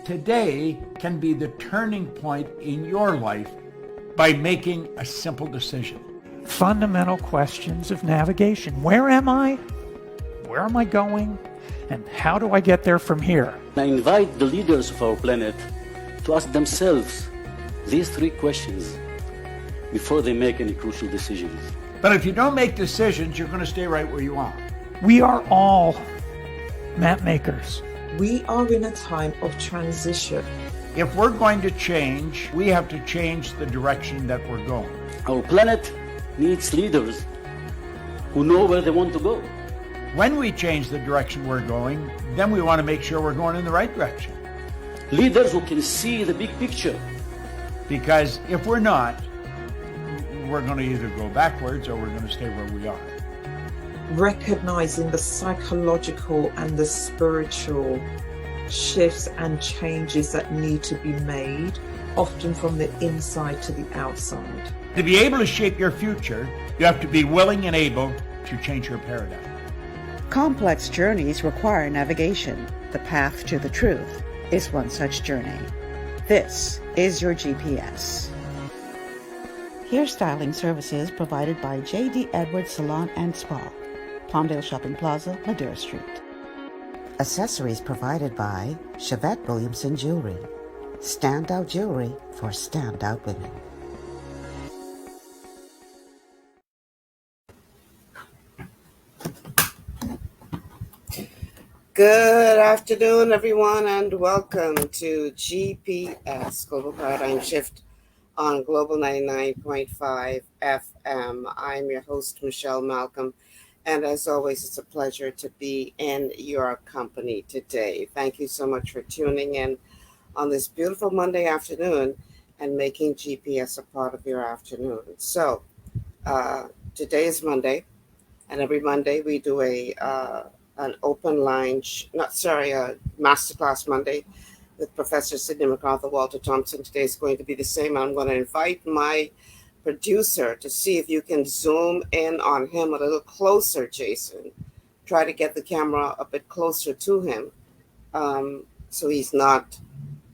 Today can be the turning point in your life by making a simple decision. Fundamental questions of navigation. Where am I? Where am I going? And how do I get there from here? I invite the leaders of our planet to ask themselves these three questions before they make any crucial decisions. But if you don't make decisions, you're going to stay right where you are. We are all map makers. We are in a time of transition. If we're going to change, we have to change the direction that we're going. Our planet needs leaders who know where they want to go. When we change the direction we're going, then we want to make sure we're going in the right direction. Leaders who can see the big picture. Because if we're not, we're going to either go backwards or we're going to stay where we are. Recognizing the psychological and the spiritual shifts and changes that need to be made, often from the inside to the outside. To be able to shape your future, you have to be willing and able to change your paradigm. Complex journeys require navigation. The path to the truth is one such journey. This is your GPS. Hairstyling services provided by J.D. Edwards Salon and Spa, Palmdale Shopping Plaza, Ladera Street. Accessories provided by Chevette Williamson Jewelry. Standout jewelry for standout women. Good afternoon, everyone, and welcome to GPS, Global Paradigm Shift on Global 99.5 FM. I'm your host, Michelle Malcolm, and as always, it's a pleasure to be in your company today. Thank you so much for tuning in on this beautiful Monday afternoon and making GPS a part of your afternoon. So, today is Monday, and every Monday we do an open line, Masterclass Monday with Professor Sidney MacArthur Walter Thompson. Today is going to be the same. I'm going to invite my producer to see if you can zoom in on him a little closer, Jason. Try to get the camera a bit closer to him so he's not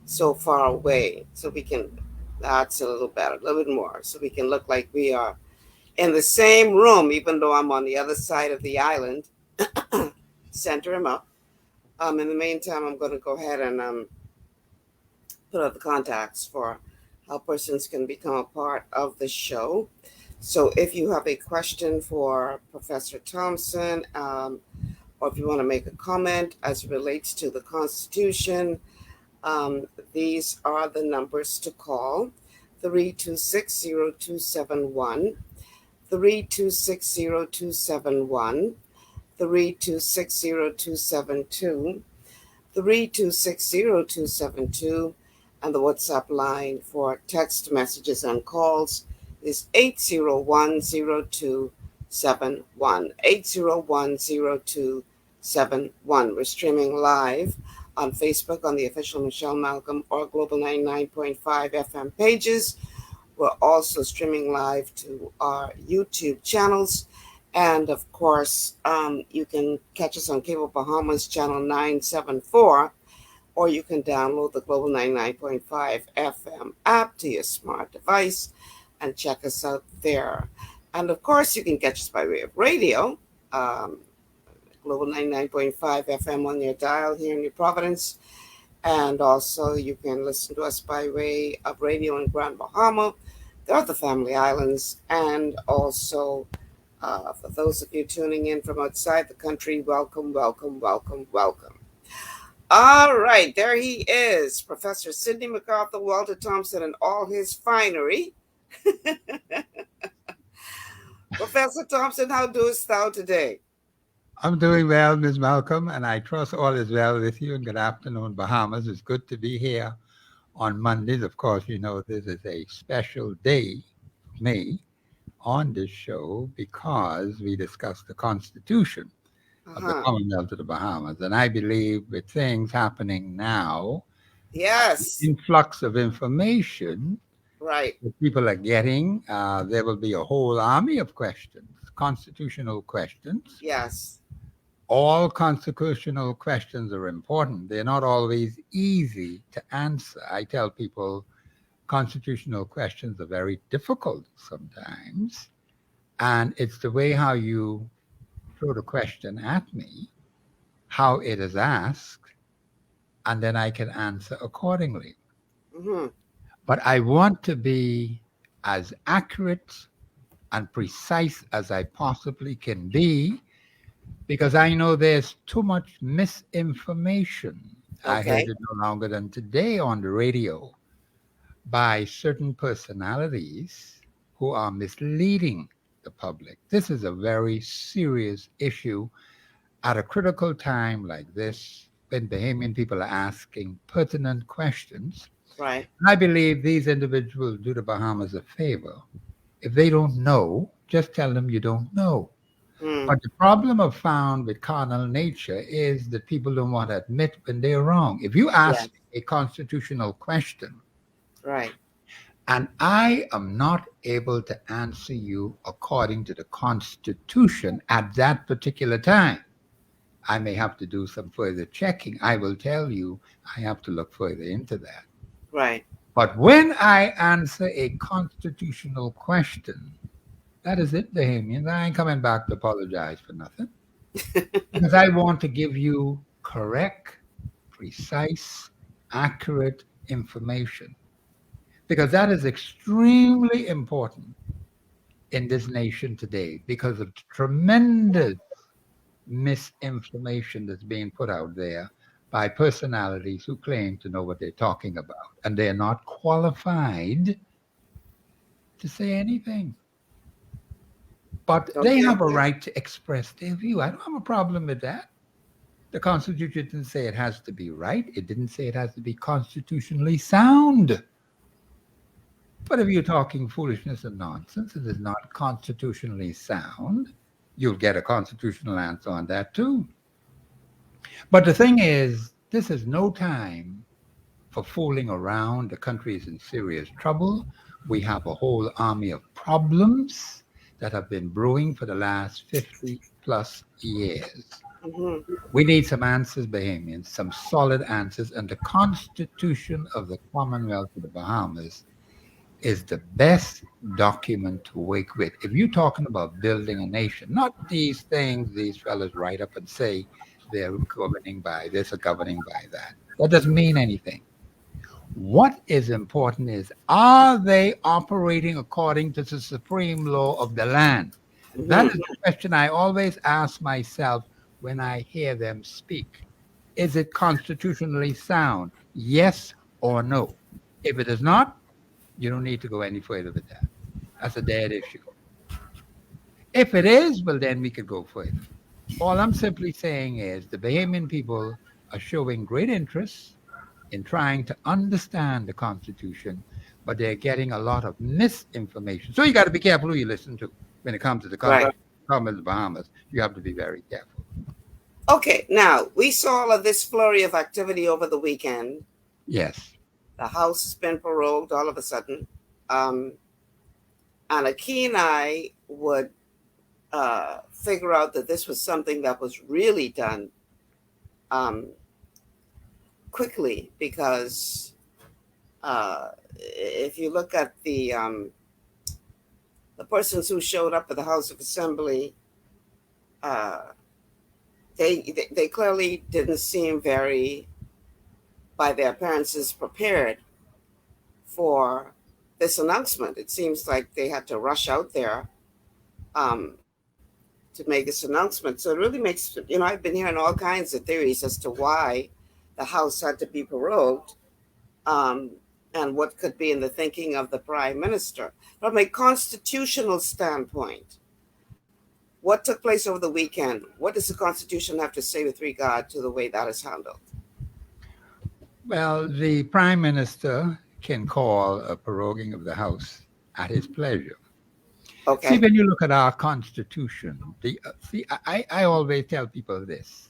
so far away. So we can, that's a little better, a little bit more, so we can look like we are in the same room, even though I'm on the other side of the island. Center him up. In the meantime, I'm going to go ahead and put up the contacts for how persons can become a part of the show. So if you have a question for Professor Thompson, or if you want to make a comment as it relates to the Constitution, these are the numbers to call: 326-0271, 326-0271, 326-0272, 326-0272, and the WhatsApp line for text messages and calls is 801-0271, 801-0271. We're streaming live on Facebook on the official Michelle Malcolm or Global 99.5 FM pages. We're also streaming live to our YouTube channels. And of course, you can catch us on Cable Bahamas channel 974, or you can download the Global 99.5 FM app to your smart device and check us out there. And of course, you can catch us by way of radio, Global 99.5 FM on your dial here in New Providence. And also you can listen to us by way of radio in Grand Bahama, the other family islands, and also for those of you tuning in from outside the country, welcome, welcome, welcome, welcome. All right, there he is, Professor Sidney MacArthur Walter Thompson and all his finery. Professor Thompson, how doest thou today? I'm doing well, Ms. Malcolm, and I trust all is well with you. And good afternoon, Bahamas. It's good to be here on Mondays. Of course, you know this is a special day for me on this show because we discuss the Constitution of the Commonwealth of the Bahamas. And I believe with things happening now, yes, influx of information right that people are getting, there will be a whole army of questions, constitutional questions. Yes. all constitutional questions are important. They're not always easy to answer. I tell people constitutional questions are very difficult sometimes. And it's the way how you throw the question at me, how it is asked, and then I can answer accordingly. Mm-hmm. But I want to be as accurate and precise as I possibly can be, because I know there's too much misinformation. I heard Okay. it no longer than today on the radio by certain personalities who are misleading the public. This is a very serious issue at a critical time like this, when Bahamian people are asking pertinent questions. Right. And I believe these individuals do the Bahamas a favor. If they don't know, just tell them you don't know. Mm. But the problem I've found with carnal nature is that people don't want to admit when they're wrong. If you ask Yes. a constitutional question Right. and I am not able to answer you according to the Constitution at that particular time, I may have to do some further checking. I will tell you I have to look further into that. Right. But when I answer a constitutional question, that is it, Bahamians. I ain't coming back to apologize for nothing. Because I want to give you correct, precise, accurate information. Because that is extremely important in this nation today because of the tremendous misinformation that's being put out there by personalities who claim to know what they're talking about. And they're not qualified to say anything. But they have a right to express their view. I don't have a problem with that. The Constitution didn't say it has to be right. It didn't say it has to be constitutionally sound. But if you're talking foolishness and nonsense, it is not constitutionally sound. You'll get a constitutional answer on that too. But the thing is, this is no time for fooling around. The country is in serious trouble. We have a whole army of problems that have been brewing for the last 50 plus years. Mm-hmm. We need some answers, Bahamians, some solid answers. And the Constitution of the Commonwealth of the Bahamas is the best document to work with. If you're talking about building a nation, not these things these fellas write up and say they're governing by this or governing by that. That doesn't mean anything. What is important is, are they operating according to the supreme law of the land? Mm-hmm. That is the question I always ask myself when I hear them speak. Is it constitutionally sound? Yes or no? If it is not, you don't need to go any further with that. That's a dead issue. If it is, well, then we could go further. All I'm simply saying is the Bahamian people are showing great interest in trying to understand the Constitution, but they're getting a lot of misinformation. So you got to be careful who you listen to when it comes to the Commonwealth of the Bahamas. You have to be very careful. Okay, now we saw all of this flurry of activity over the weekend. Yes. The House has been prorogued all of a sudden. And a keen eye would figure out that this was something that was really done quickly, because if you look at the persons who showed up at the House of Assembly, they clearly didn't seem very, by their appearances, prepared for this announcement. It seems like they had to rush out there to make this announcement. So it really makes, I've been hearing all kinds of theories as to why the House had to be prorogued, and what could be in the thinking of the Prime Minister. From a constitutional standpoint, what took place over the weekend? What does the Constitution have to say with regard to the way that is handled? Well, the Prime Minister can call a proroguing of the House at his pleasure. Okay. See, when you look at our Constitution, I always tell people this.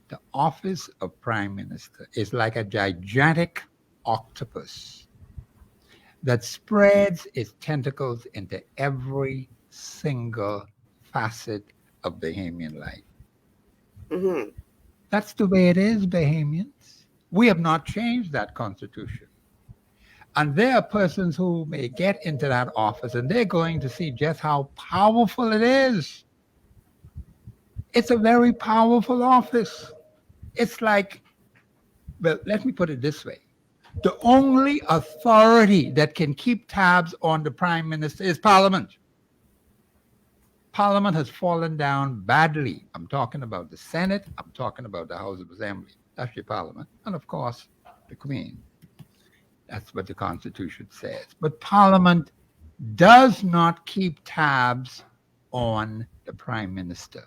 The office of Prime Minister is like a gigantic octopus that spreads its tentacles into every single facet of Bahamian life. Mm-hmm. That's the way it is, Bahamians. We have not changed that constitution. And there are persons who may get into that office and they're going to see just how powerful it is. It's a very powerful office. It's like, well, let me put it this way. The only authority that can keep tabs on the prime minister is Parliament. Parliament has fallen down badly. I'm talking about the Senate. I'm talking about the House of Assembly. That's your Parliament. And of course, the Queen. That's what the Constitution says. But Parliament does not keep tabs on the Prime Minister.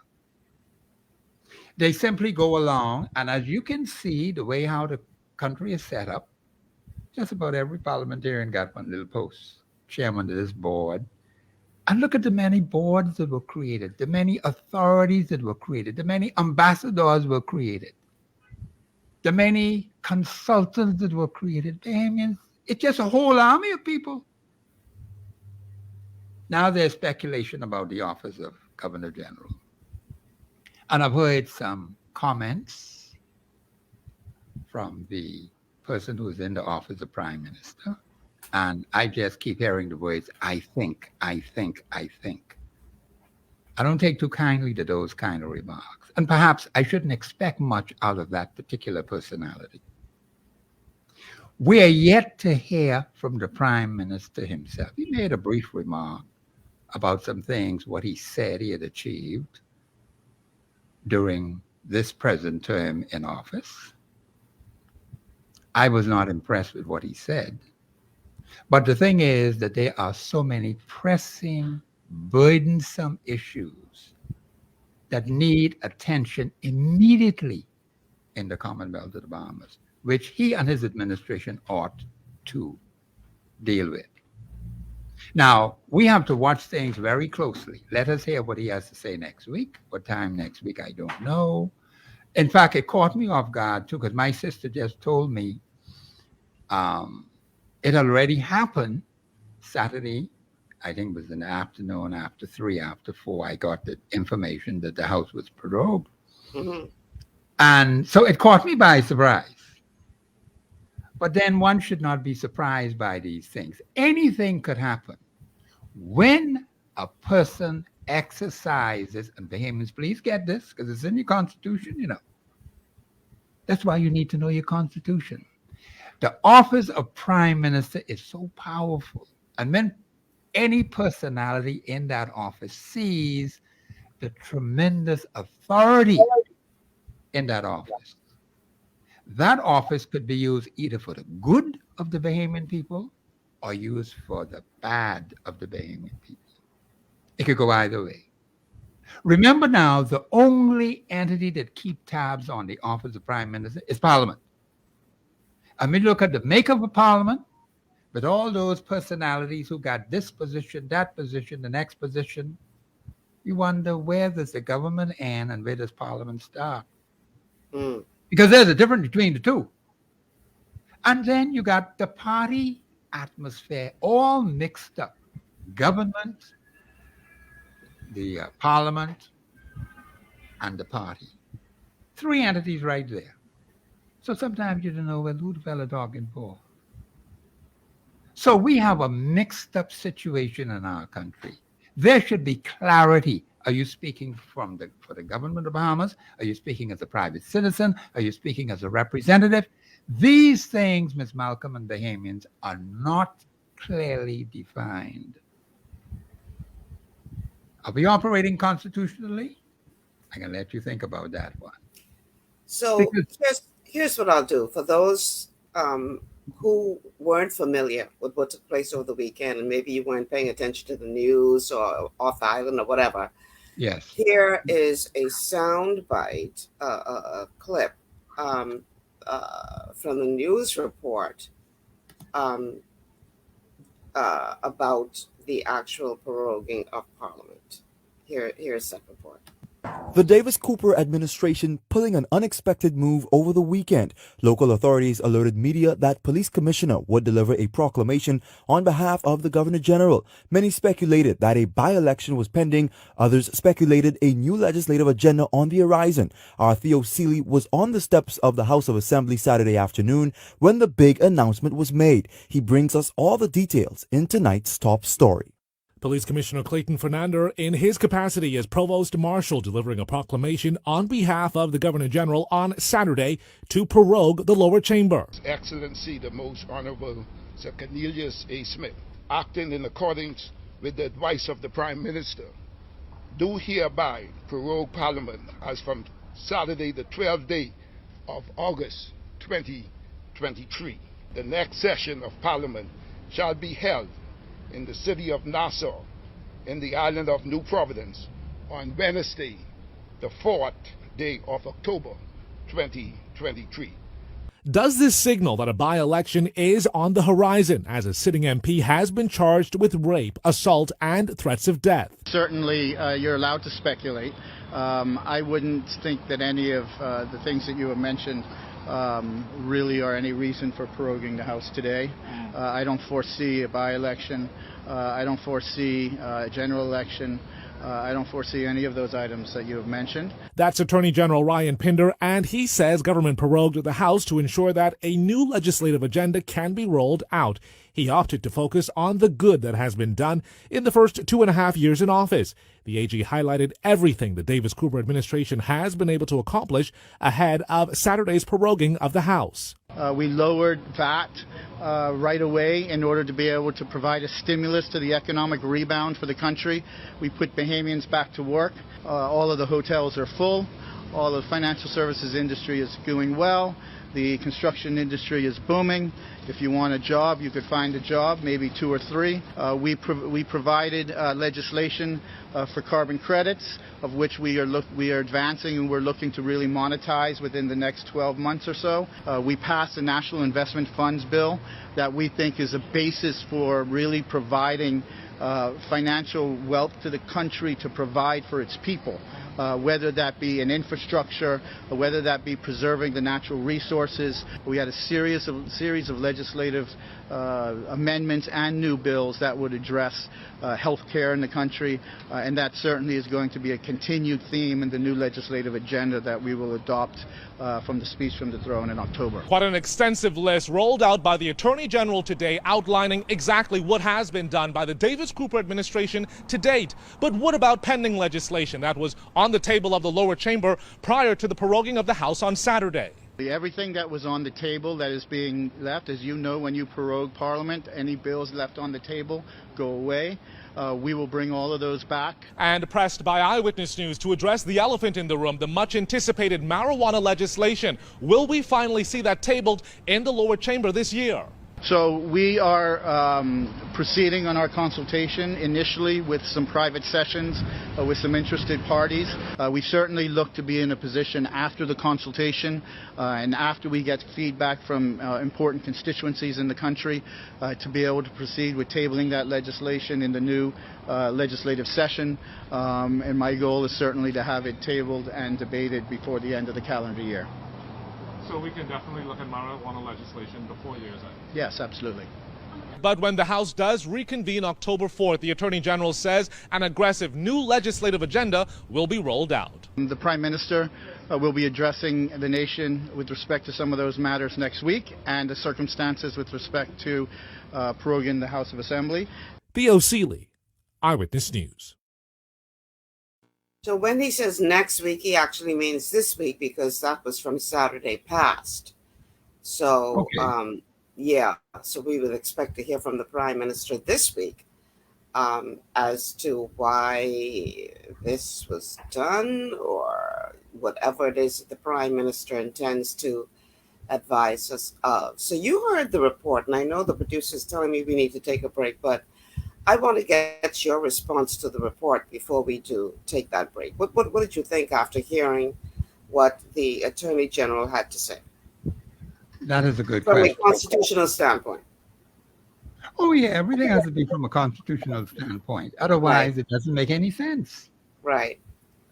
They simply go along, and as you can see, the way how the country is set up, just about every parliamentarian got one little post, chairman of this board. And look at the many boards that were created, the many authorities that were created, the many ambassadors were created, the many consultants that were created. Bahamians, it's just a whole army of people. Now there's speculation about the office of Governor General. And I've heard some comments from the person who's in the office of Prime Minister. And I just keep hearing the words, I think, I think, I think. I don't take too kindly to those kind of remarks. And perhaps I shouldn't expect much out of that particular personality. We are yet to hear from the Prime Minister himself. He made a brief remark about some things, what he said he had achieved during this present term in office. I was not impressed with what he said. But the thing is that there are so many pressing, burdensome issues that need attention immediately in the Commonwealth of the Bahamas, which he and his administration ought to deal with. Now, we have to watch things very closely. Let us hear what he has to say next week. What time next week, I don't know. In fact, it caught me off guard, too, because my sister just told me it already happened Saturday. I think it was in the afternoon, after 3, after 4, I got the information that the house was prorogued. Mm-hmm. And so it caught me by surprise. But then one should not be surprised by these things. Anything could happen. When a person exercises, and Bahamians, please get this, because it's in your Constitution, you know. That's why you need to know your Constitution. The office of Prime Minister is so powerful. And when any personality in that office sees the tremendous authority in that office could be used either for the good of the Bahamian people or used for the bad of the Bahamian people. It could go either way. Remember now, the only entity that keeps tabs on the office of Prime Minister is Parliament. I mean, look at the makeup of Parliament, with all those personalities who got this position, that position, the next position. You wonder, where does the government end and where does Parliament start? Mm. Because there's a difference between the two. And then you got the party atmosphere all mixed up. Government, the Parliament, and the party. 3 entities right there. So sometimes you don't know, well, who the fella talking for? So we have a mixed up situation in our country. There should be clarity. Are you speaking for the government of Bahamas? Are you speaking as a private citizen? Are you speaking as a representative? These things, Ms. Malcolm and Bahamians, are not clearly defined. Are we operating constitutionally? I can let you think about that one. So here's what I'll do for those who weren't familiar with what took place over the weekend, and maybe you weren't paying attention to the news or off the island or whatever. Yes. Here is a sound bite, a clip from the news report about the actual proroguing of Parliament. Here's that report. The Davis-Cooper administration pulling an unexpected move over the weekend. Local authorities alerted media that police commissioner would deliver a proclamation on behalf of the governor general. Many speculated that a by-election was pending. Others speculated a new legislative agenda on the horizon. Our Theo Seeley was on the steps of the House of Assembly Saturday afternoon when the big announcement was made. He brings us all the details in tonight's top story. Police Commissioner Clayton Fernander, in his capacity as Provost Marshal, delivering a proclamation on behalf of the Governor General on Saturday to prorogue the lower chamber. His Excellency, the Most Honorable Sir Cornelius A. Smith, acting in accordance with the advice of the Prime Minister, do hereby prorogue Parliament as from Saturday, the 12th day of August 2023. The next session of Parliament shall be held in the city of Nassau, in the island of New Providence, on Wednesday, the 4th day of October 2023. Does this signal that a by-election is on the horizon, as a sitting MP has been charged with rape, assault, and threats of death? Certainly, you're allowed to speculate. I wouldn't think that any of the things that you have mentioned really are any reason for proroguing the House today. I don't foresee a by-election. I don't foresee a general election. I don't foresee any of those items that you have mentioned. That's Attorney General Ryan Pinder, and he says government prorogued the House to ensure that a new legislative agenda can be rolled out. He opted to focus on the good that has been done in the first 2.5 years in office. The AG highlighted everything the Davis-Cooper administration has been able to accomplish ahead of Saturday's proroguing of the House. We lowered VAT right away in order to be able to provide a stimulus to the economic rebound for the country. We put Bahamians back to work. All of the hotels are full. All of the financial services industry is doing well. The construction industry is booming. If you want a job, you could find a job, maybe 2 or 3. We provided legislation for carbon credits, of which we are advancing, and we're looking to really monetize within the next 12 months or so. We passed a National Investment Funds bill that we think is a basis for really providing financial wealth to the country to provide for its people. Whether that be in infrastructure, or whether that be preserving the natural resources. We had a series of legislative amendments and new bills that would address health care in the country, and that certainly is going to be a continued theme in the new legislative agenda that we will adopt from the speech from the throne in October. Quite an extensive list rolled out by the Attorney General today, outlining exactly what has been done by the Davis-Cooper administration to date. But what about pending legislation that was on the table of the lower chamber prior to the proroguing of the House on Saturday? Everything that was on the table that is being left, as you know, when you prorogue Parliament, any bills left on the table go away. We will bring all of those back. And pressed by Eyewitness News to address the elephant in the room, the much-anticipated marijuana legislation. Will we finally see that tabled in the lower chamber this year? So we are proceeding on our consultation initially with some private sessions with some interested parties. We certainly look to be in a position after the consultation and after we get feedback from important constituencies in the country to be able to proceed with tabling that legislation in the new legislative session. And my goal is certainly to have it tabled and debated before the end of the calendar year. So we can definitely look at marijuana legislation before year's end? Yes, absolutely. But when the House does reconvene October 4th, the Attorney General says an aggressive new legislative agenda will be rolled out. The Prime Minister will be addressing the nation with respect to some of those matters next week and the circumstances with respect to proroguing the House of Assembly. Theo Seeley, Eyewitness News. So when he says next week, he actually means this week because that was from Saturday past. So, Okay. Yeah, so we would expect to hear from the Prime Minister this week as to why this was done or whatever it is that the Prime Minister intends to advise us of. So you heard the report, and I know the producer is telling me we need to take a break, but I want to get your response to the report before we do take that break. What did you think after hearing what the Attorney General had to say? That is a good From question. a constitutional standpoint. Oh, yeah, everything has to be from a constitutional standpoint. Otherwise, It doesn't make any sense. Right.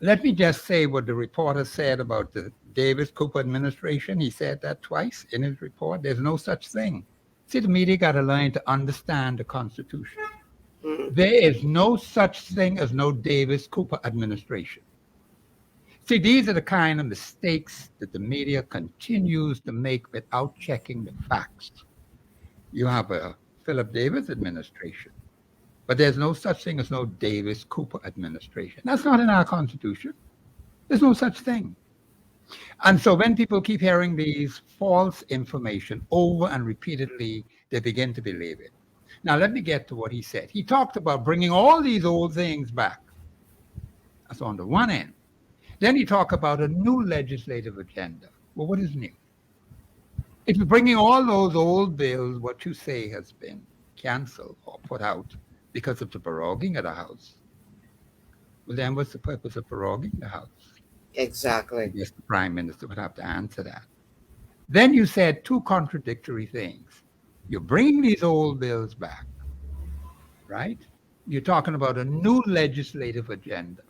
Let me just say what the reporter said about the Davis Cooper administration. He said that twice in his report. There's no such thing. See, the media got to learn to understand the Constitution. There is no such thing as no Davis Cooper administration. See, these are the kind of mistakes that the media continues to make without checking the facts. You have a Philip Davis administration, but there's no such thing as no Davis Cooper administration. That's not in our Constitution. There's no such thing. And so when people keep hearing these false information over and repeatedly, they begin to believe it. Now, let me get to what he said. He talked about bringing all these old things back. That's on the one end. Then he talked about a new legislative agenda. Well, what is new? If you're bringing all those old bills, what you say has been canceled or put out because of the proroguing of the House, well, then what's the purpose of proroguing the House? Exactly. Yes, the Prime Minister would have to answer that. Then you said two contradictory things. You're bringing these old bills back, right? You're talking about a new legislative agenda.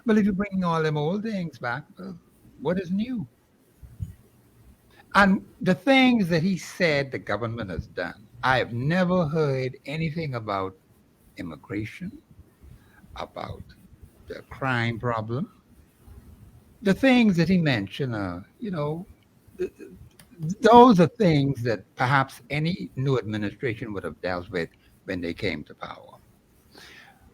Well, if you're bringing all them old things back, well, what is new? And the things that he said the government has done, I have never heard anything about immigration, about the crime problem. The things that he mentioned are, those are things that perhaps any new administration would have dealt with when they came to power.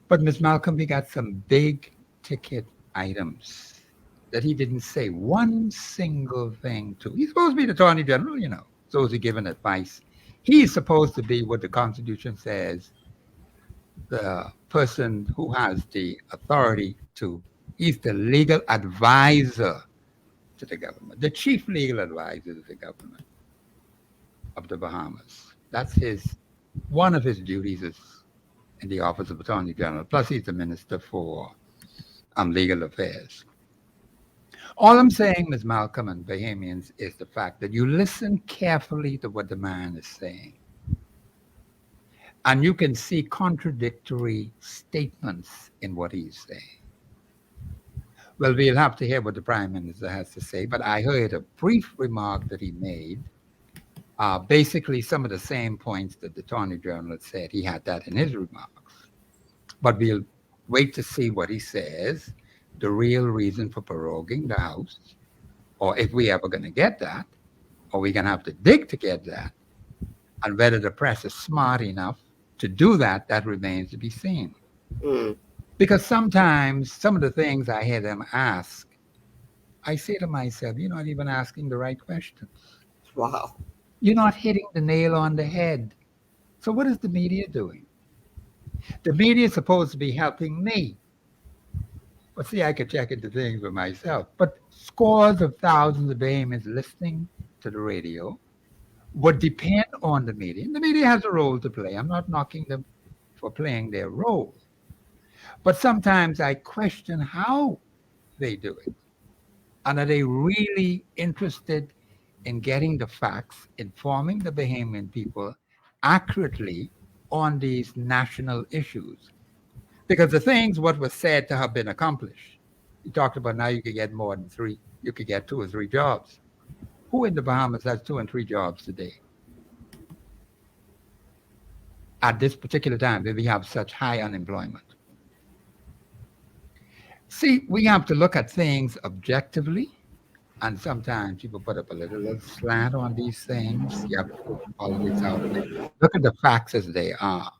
But Ms. Malcolm, we got some big ticket items that he didn't say one single thing to. He's supposed to be the Attorney General, supposed to give an advice. He's supposed to be what the Constitution says, the person who has the authority to, he's the legal advisor to the government, the chief legal advisor to the government of the Bahamas. That's one of his duties is in the office of Attorney General. Plus, he's the Minister for Legal Affairs. All I'm saying, Ms. Malcolm and Bahamians, is the fact that you listen carefully to what the man is saying. And you can see contradictory statements in what he's saying. Well, we'll have to hear what the Prime Minister has to say, but I heard a brief remark that he made, basically some of the same points that the Attorney General said. He had that in his remarks. But we'll wait to see what he says, the real reason for proroguing the House, or if we ever going to get that, or we're going to have to dig to get that, and whether the press is smart enough to do that, that remains to be seen. Because sometimes some of the things I hear them ask, I say to myself, you're not even asking the right questions. Wow. You're not hitting the nail on the head. So what is the media doing? The media is supposed to be helping me. But see, I could check into things for myself. But scores of thousands of Bahamians listening to the radio would depend on the media. And the media has a role to play. I'm not knocking them for playing their role. But sometimes I question how they do it. And are they really interested in getting the facts, informing the Bahamian people accurately on these national issues? Because the things what was said to have been accomplished, you talked about now you could get more than 3, you could get 2 or 3 jobs. Who in the Bahamas has 2 and 3 jobs today? At this particular time, where we have such high unemployment. See, we have to look at things objectively, and sometimes people put up a little slant on these things. You have to put politics out of it. Look at the facts as they are.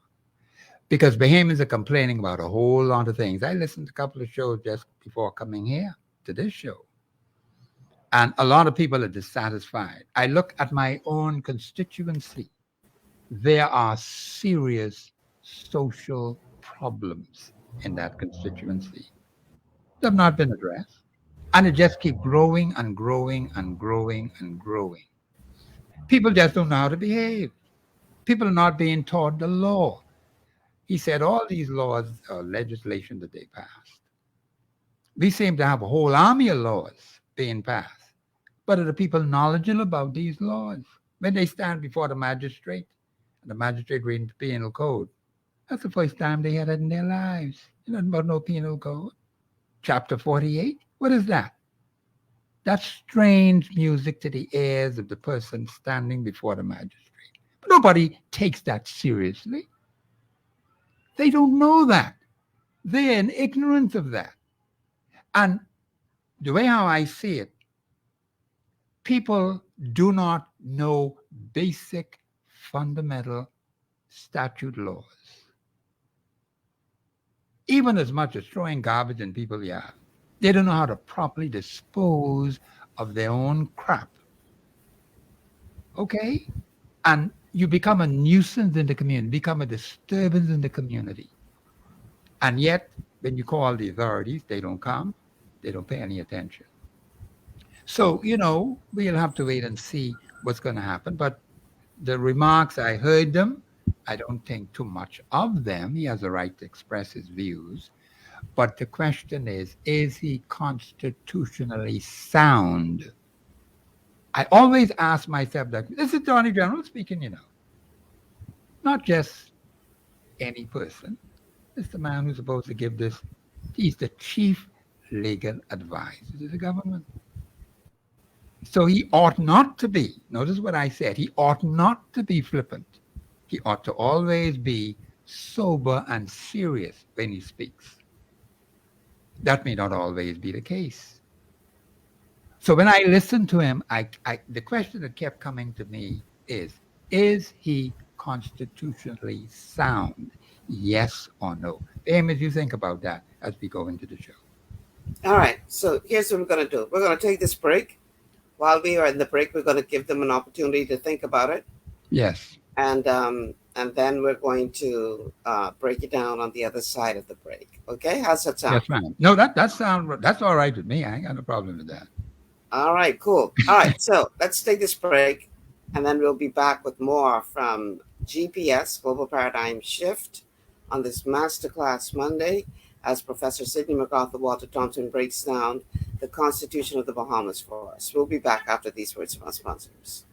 Because Bahamians are complaining about a whole lot of things. I listened to a couple of shows just before coming here to this show. And a lot of people are dissatisfied. I look at my own constituency. There are serious social problems in that constituency that have not been addressed. And it just keeps growing and growing and growing and growing. People just don't know how to behave. People are not being taught the law. He said all these laws are legislation that they passed. We seem to have a whole army of laws being passed. But are the people knowledgeable about these laws? When they stand before the magistrate, and the magistrate reading the penal code, that's the first time they had it in their lives. You know about no penal code. chapter 48? What is that? That's strange music to the ears of the person standing before the magistrate. But nobody takes that seriously. They don't know that. They're in ignorance of that. And the way how I see it, people do not know basic, fundamental statute laws. Even as much as throwing garbage in people's yard. They don't know how to properly dispose of their own crap. Okay? And you become a nuisance in the community, become a disturbance in the community. And yet, when you call the authorities, they don't come, they don't pay any attention. So, we'll have to wait and see what's going to happen. But the remarks, I heard them. I don't think too much of them. He has a right to express his views. But the question is he constitutionally sound? I always ask myself that. This is the Attorney General speaking, Not just any person. It's the man who's supposed to give this. He's the chief legal advisor to the government. So he ought not to be, notice what I said, he ought not to be flippant. He ought to always be sober and serious when he speaks. That may not always be the case. So when I listened to him, the question that kept coming to me is he constitutionally sound? Yes or no? Amos, you think about that as we go into the show. All right. So here's what we're going to do. We're going to take this break. While we are in the break, we're going to give them an opportunity to think about it. Yes. And then we're going to break it down on the other side of the break. Okay? How's that sound? Yes, ma'am. No, that's all right with me. I ain't got no problem with that. All right, cool. All right, so let's take this break, and then we'll be back with more from GPS, Global Paradigm Shift, on this Masterclass Monday, as Professor Sidney MacArthur Walter Thompson breaks down the Constitution of the Bahamas for us. We'll be back after these words from our sponsors.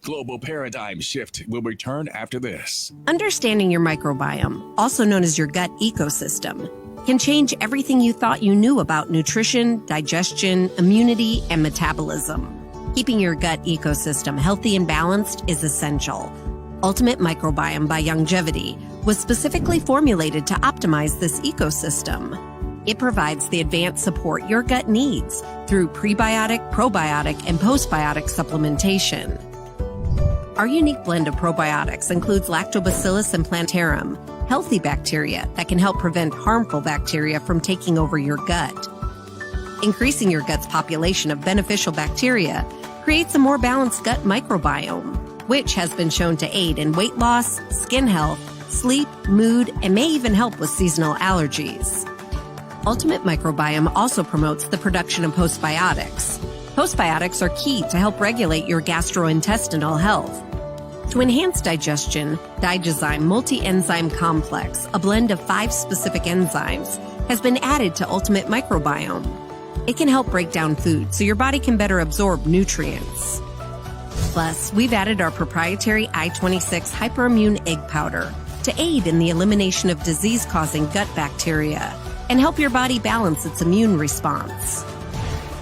Global Paradigm Shift will return after this. Understanding your microbiome, also known as your gut ecosystem, can change everything you thought you knew about nutrition, digestion, immunity, and metabolism. Keeping your gut ecosystem healthy and balanced is essential. Ultimate Microbiome by Longevity was specifically formulated to optimize this ecosystem. It provides the advanced support your gut needs through prebiotic, probiotic, and postbiotic supplementation. Our unique blend of probiotics includes Lactobacillus and Plantarum, healthy bacteria that can help prevent harmful bacteria from taking over your gut. Increasing your gut's population of beneficial bacteria creates a more balanced gut microbiome, which has been shown to aid in weight loss, skin health, sleep, mood, and may even help with seasonal allergies. Ultimate Microbiome also promotes the production of postbiotics. Postbiotics are key to help regulate your gastrointestinal health. To enhance digestion, Digizyme Multi-Enzyme Complex, a blend of 5 specific enzymes, has been added to Ultimate Microbiome. It can help break down food so your body can better absorb nutrients. Plus, we've added our proprietary I-26 Hyperimmune Egg Powder to aid in the elimination of disease-causing gut bacteria and help your body balance its immune response.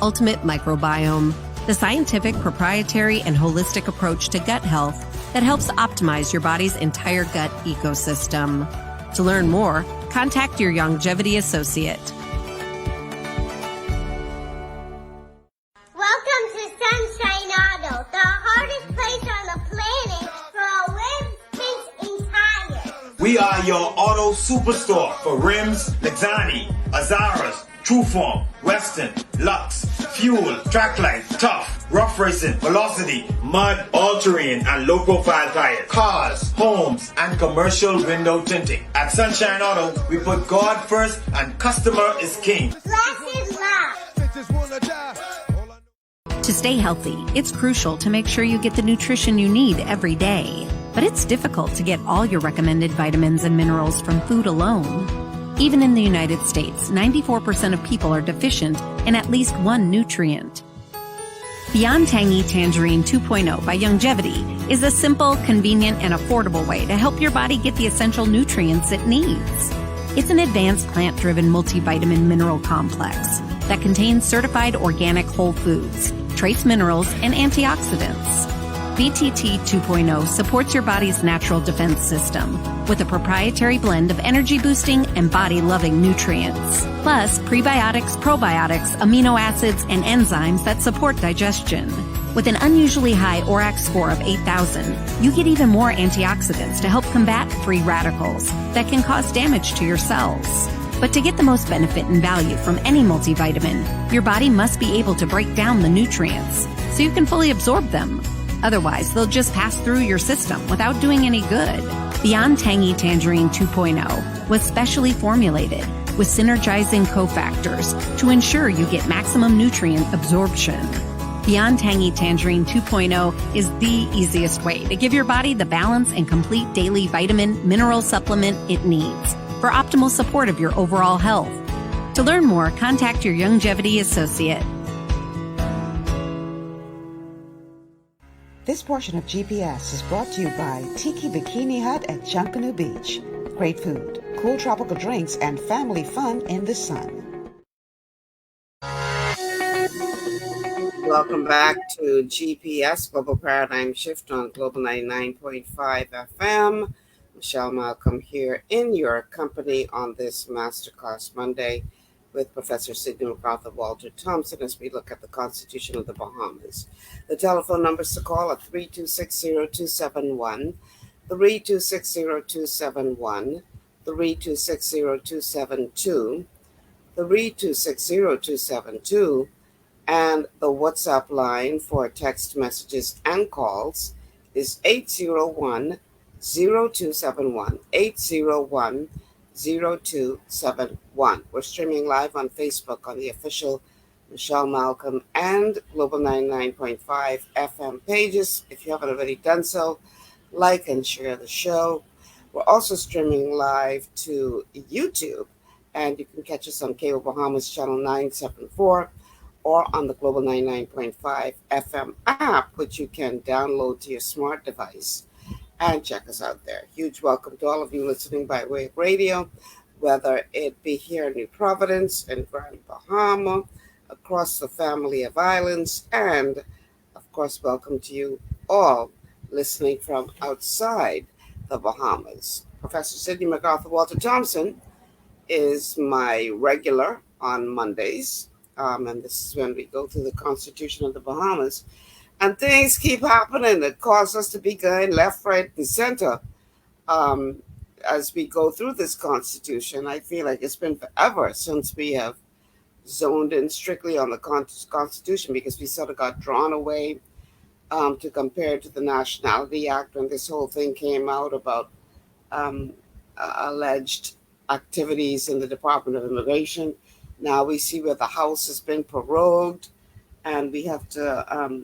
Ultimate Microbiome, the scientific, proprietary, and holistic approach to gut health that helps optimize your body's entire gut ecosystem. To learn more, contact your Longevity associate. Welcome to Sunshine Auto, the hardest place on the planet for rims, paints, and tires. We are your auto superstore for rims, Lexani, Azaras, Trueform, Weston, Lux, Fuel, Trackline, Tough, Rough Racing, Velocity, Mud, All-Terrain, and low-profile tires, cars, homes, and commercial window tinting. At Sunshine Auto, we put God first and customer is king. Glasses love. To stay healthy, it's crucial to make sure you get the nutrition you need every day. But it's difficult to get all your recommended vitamins and minerals from food alone. Even in the United States, 94% of people are deficient in at least one nutrient. Beyond Tangy Tangerine 2.0 by Longevity is a simple, convenient, and affordable way to help your body get the essential nutrients it needs. It's an advanced plant-driven multivitamin mineral complex that contains certified organic whole foods, trace minerals, and antioxidants. BTT 2.0 supports your body's natural defense system with a proprietary blend of energy-boosting and body-loving nutrients, plus prebiotics, probiotics, amino acids, and enzymes that support digestion. With an unusually high ORAC score of 8,000, you get even more antioxidants to help combat free radicals that can cause damage to your cells. But to get the most benefit and value from any multivitamin, your body must be able to break down the nutrients so you can fully absorb them. Otherwise, they'll just pass through your system without doing any good. Beyond Tangy Tangerine 2.0 was specially formulated with synergizing cofactors to ensure you get maximum nutrient absorption. Beyond Tangy Tangerine 2.0 is the easiest way to give your body the balance and complete daily vitamin mineral supplement it needs for optimal support of your overall health. To learn more, contact your Longevity associate. This portion of GPS is brought to you by Tiki Bikini Hut at Junkanoo Beach. Great food, cool tropical drinks, and family fun in the sun. Welcome back to GPS Global Paradigm Shift on Global 99.5 FM. Michelle Malcolm here in your company on this Masterclass Monday with Professor Sidney MacArthur Walter Thompson as we look at the Constitution of the Bahamas. The telephone numbers to call are 3260271, 3260271, 3260272, 3260272, and the WhatsApp line for text messages and calls is 801-0271, 801-0271. We're streaming live on Facebook on the official Michelle Malcolm and Global 99.5 FM pages. If you haven't already done so, like and share the show. We're also streaming live to YouTube, and you can catch us on Cable Bahamas Channel 974 or on the Global 99.5 FM app, which you can download to your smart device and check us out there. Huge welcome to all of you listening by way of radio, whether it be here in New Providence, in Grand Bahama, across the family of islands, and of course, welcome to you all listening from outside the Bahamas. Professor Sidney MacArthur Walter Thompson is my regular on Mondays, and this is when we go through the Constitution of the Bahamas. And things keep happening that cause us to be going left, right, and center as we go through this Constitution. I feel like it's been forever since we have zoned in strictly on the Constitution, because we sort of got drawn away to compare to the Nationality Act when this whole thing came out about alleged activities in the Department of Immigration. Now we see where the House has been prorogued, and we have to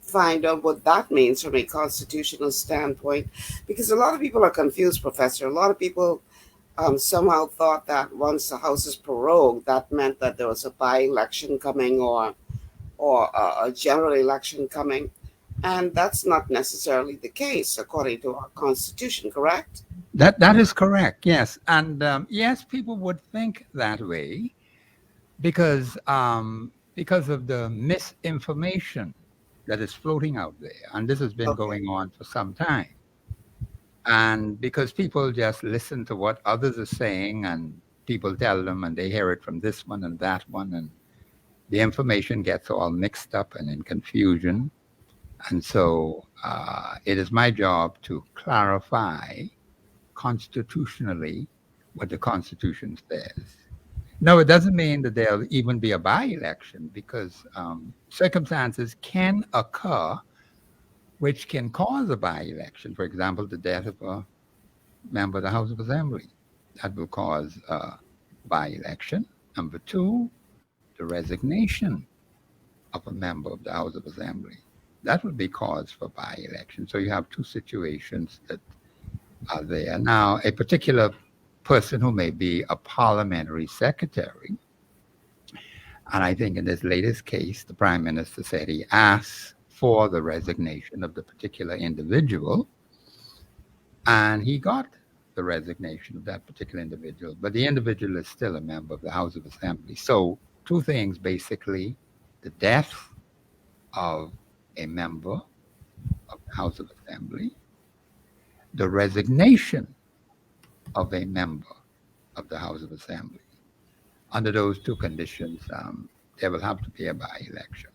find out what that means from a constitutional standpoint, because a lot of people are confused, Professor. A lot of people somehow thought that once the House is prorogued, that meant that there was a by-election coming or a general election coming, and that's not necessarily the case according to our Constitution, correct? That is correct, yes. And yes, people would think that way because of the misinformation that is floating out there. And this has been going on for some time. And because people just listen to what others are saying, and people tell them, and they hear it from this one and that one, and the information gets all mixed up and in confusion. And so it is my job to clarify constitutionally what the Constitution says. No, it doesn't mean that there'll even be a by-election, because circumstances can occur which can cause a by-election. For example, the death of a member of the House of Assembly. That will cause a by-election. Number two, the resignation of a member of the House of Assembly. That would be cause for by-election. So you have two situations that are there. Now, a particular person who may be a parliamentary secretary And I think in this latest case, the Prime Minister said he asked for the resignation of the particular individual, and he got the resignation of that particular individual. But the individual is still a member of the House of Assembly. So two things, basically: the death of a member of the House of Assembly, the resignation of a member of the House of Assembly. Under those two conditions, there will have to be a by-election.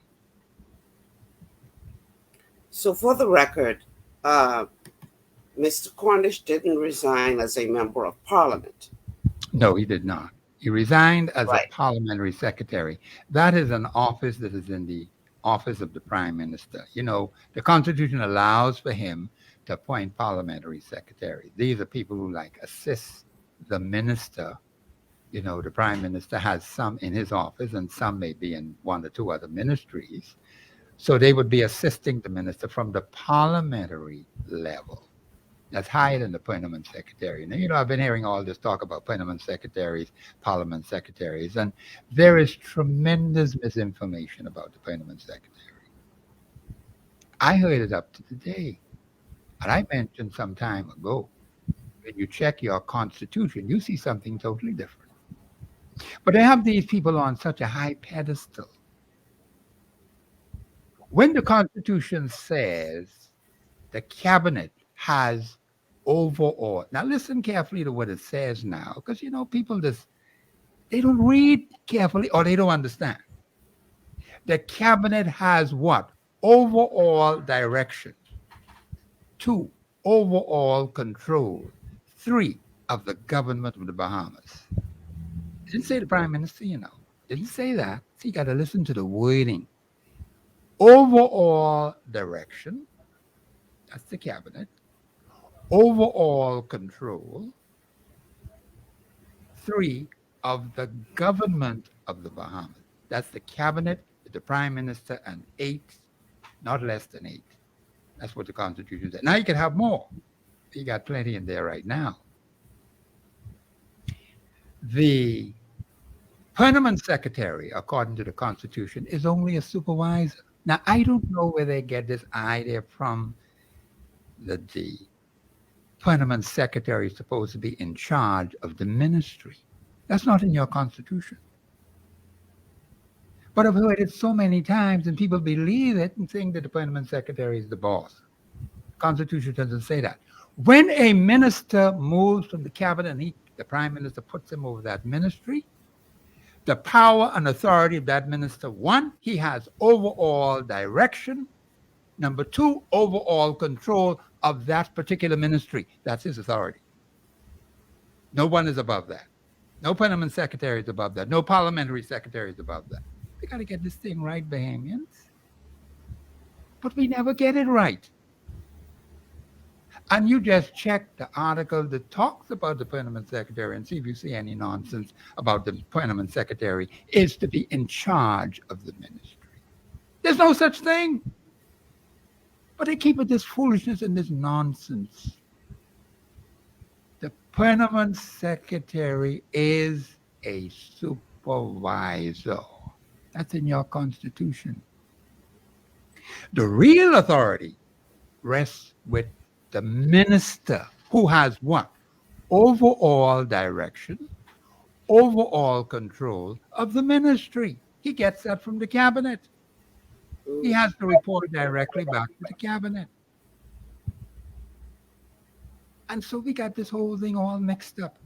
So for the record, Mr. Cornish didn't resign as a member of Parliament. No, he did not. He resigned as a parliamentary secretary. That is an office that is in the office of the Prime Minister. You know, the Constitution allows for him to appoint parliamentary secretaries. These are people who assist the minister. You know, the Prime Minister has some in his office and some may be in one or two other ministries. So they would be assisting the minister from the parliamentary level. That's higher than the permanent secretary. Now, you know, I've been hearing all this talk about permanent secretaries, parliament secretaries, and there is tremendous misinformation about the permanent secretary. I heard it up to today. And I mentioned some time ago, when you check your constitution, you see something totally different. But they have these people on such a high pedestal. When the Constitution says the cabinet has overall, now listen carefully to what it says now, because, you know, people they don't read carefully or they don't understand. The cabinet has what? Overall direction. 2, overall control. 3, of the government of the Bahamas. Didn't say the Prime Minister, you know. Didn't say that. So you got to listen to the wording. Overall direction. That's the cabinet. Overall control. 3, of the government of the Bahamas. That's the cabinet, the Prime Minister, and 8, not less than 8. That's what the Constitution says. Now you can have more. You got plenty in there right now. The permanent secretary, according to the Constitution, is only a supervisor. Now, I don't know where they get this idea from that the permanent secretary is supposed to be in charge of the ministry. That's not in your Constitution. But I've heard it so many times, and people believe it and think that the permanent secretary is the boss. The Constitution doesn't say that. When a minister moves from the cabinet and the Prime Minister puts him over that ministry, the power and authority of that minister, 1, he has overall direction. Number 2, overall control of that particular ministry. That's his authority. No one is above that. No permanent secretary is above that. No parliamentary secretary is above that. We got to get this thing right, Bahamians. But we never get it right. And you just check the article that talks about the permanent secretary and see if you see any nonsense about the permanent secretary is to be in charge of the ministry. There's no such thing. But they keep it this foolishness and this nonsense. The permanent secretary is a supervisor. That's in your Constitution. The real authority rests with the minister, who has what? Overall direction, overall control of the ministry. He gets that from the cabinet. He has to report directly back to the cabinet. And so we got this whole thing all mixed up.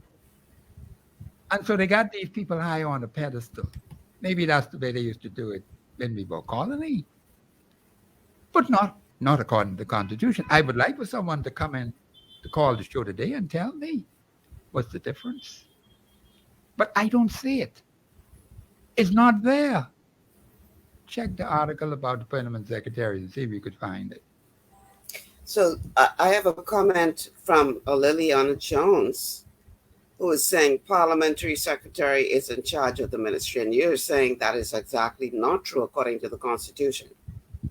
And so they got these people high on a pedestal. Maybe that's the way they used to do it when we were colony. But not according to the Constitution. I would like for someone to come in to call the show today and tell me what's the difference. But I don't see it. It's not there. Check the article about the permanent secretary and see if you could find it. So I have a comment from Liliana Jones, who is saying parliamentary secretary is in charge of the ministry. And you're saying that is exactly not true according to the Constitution.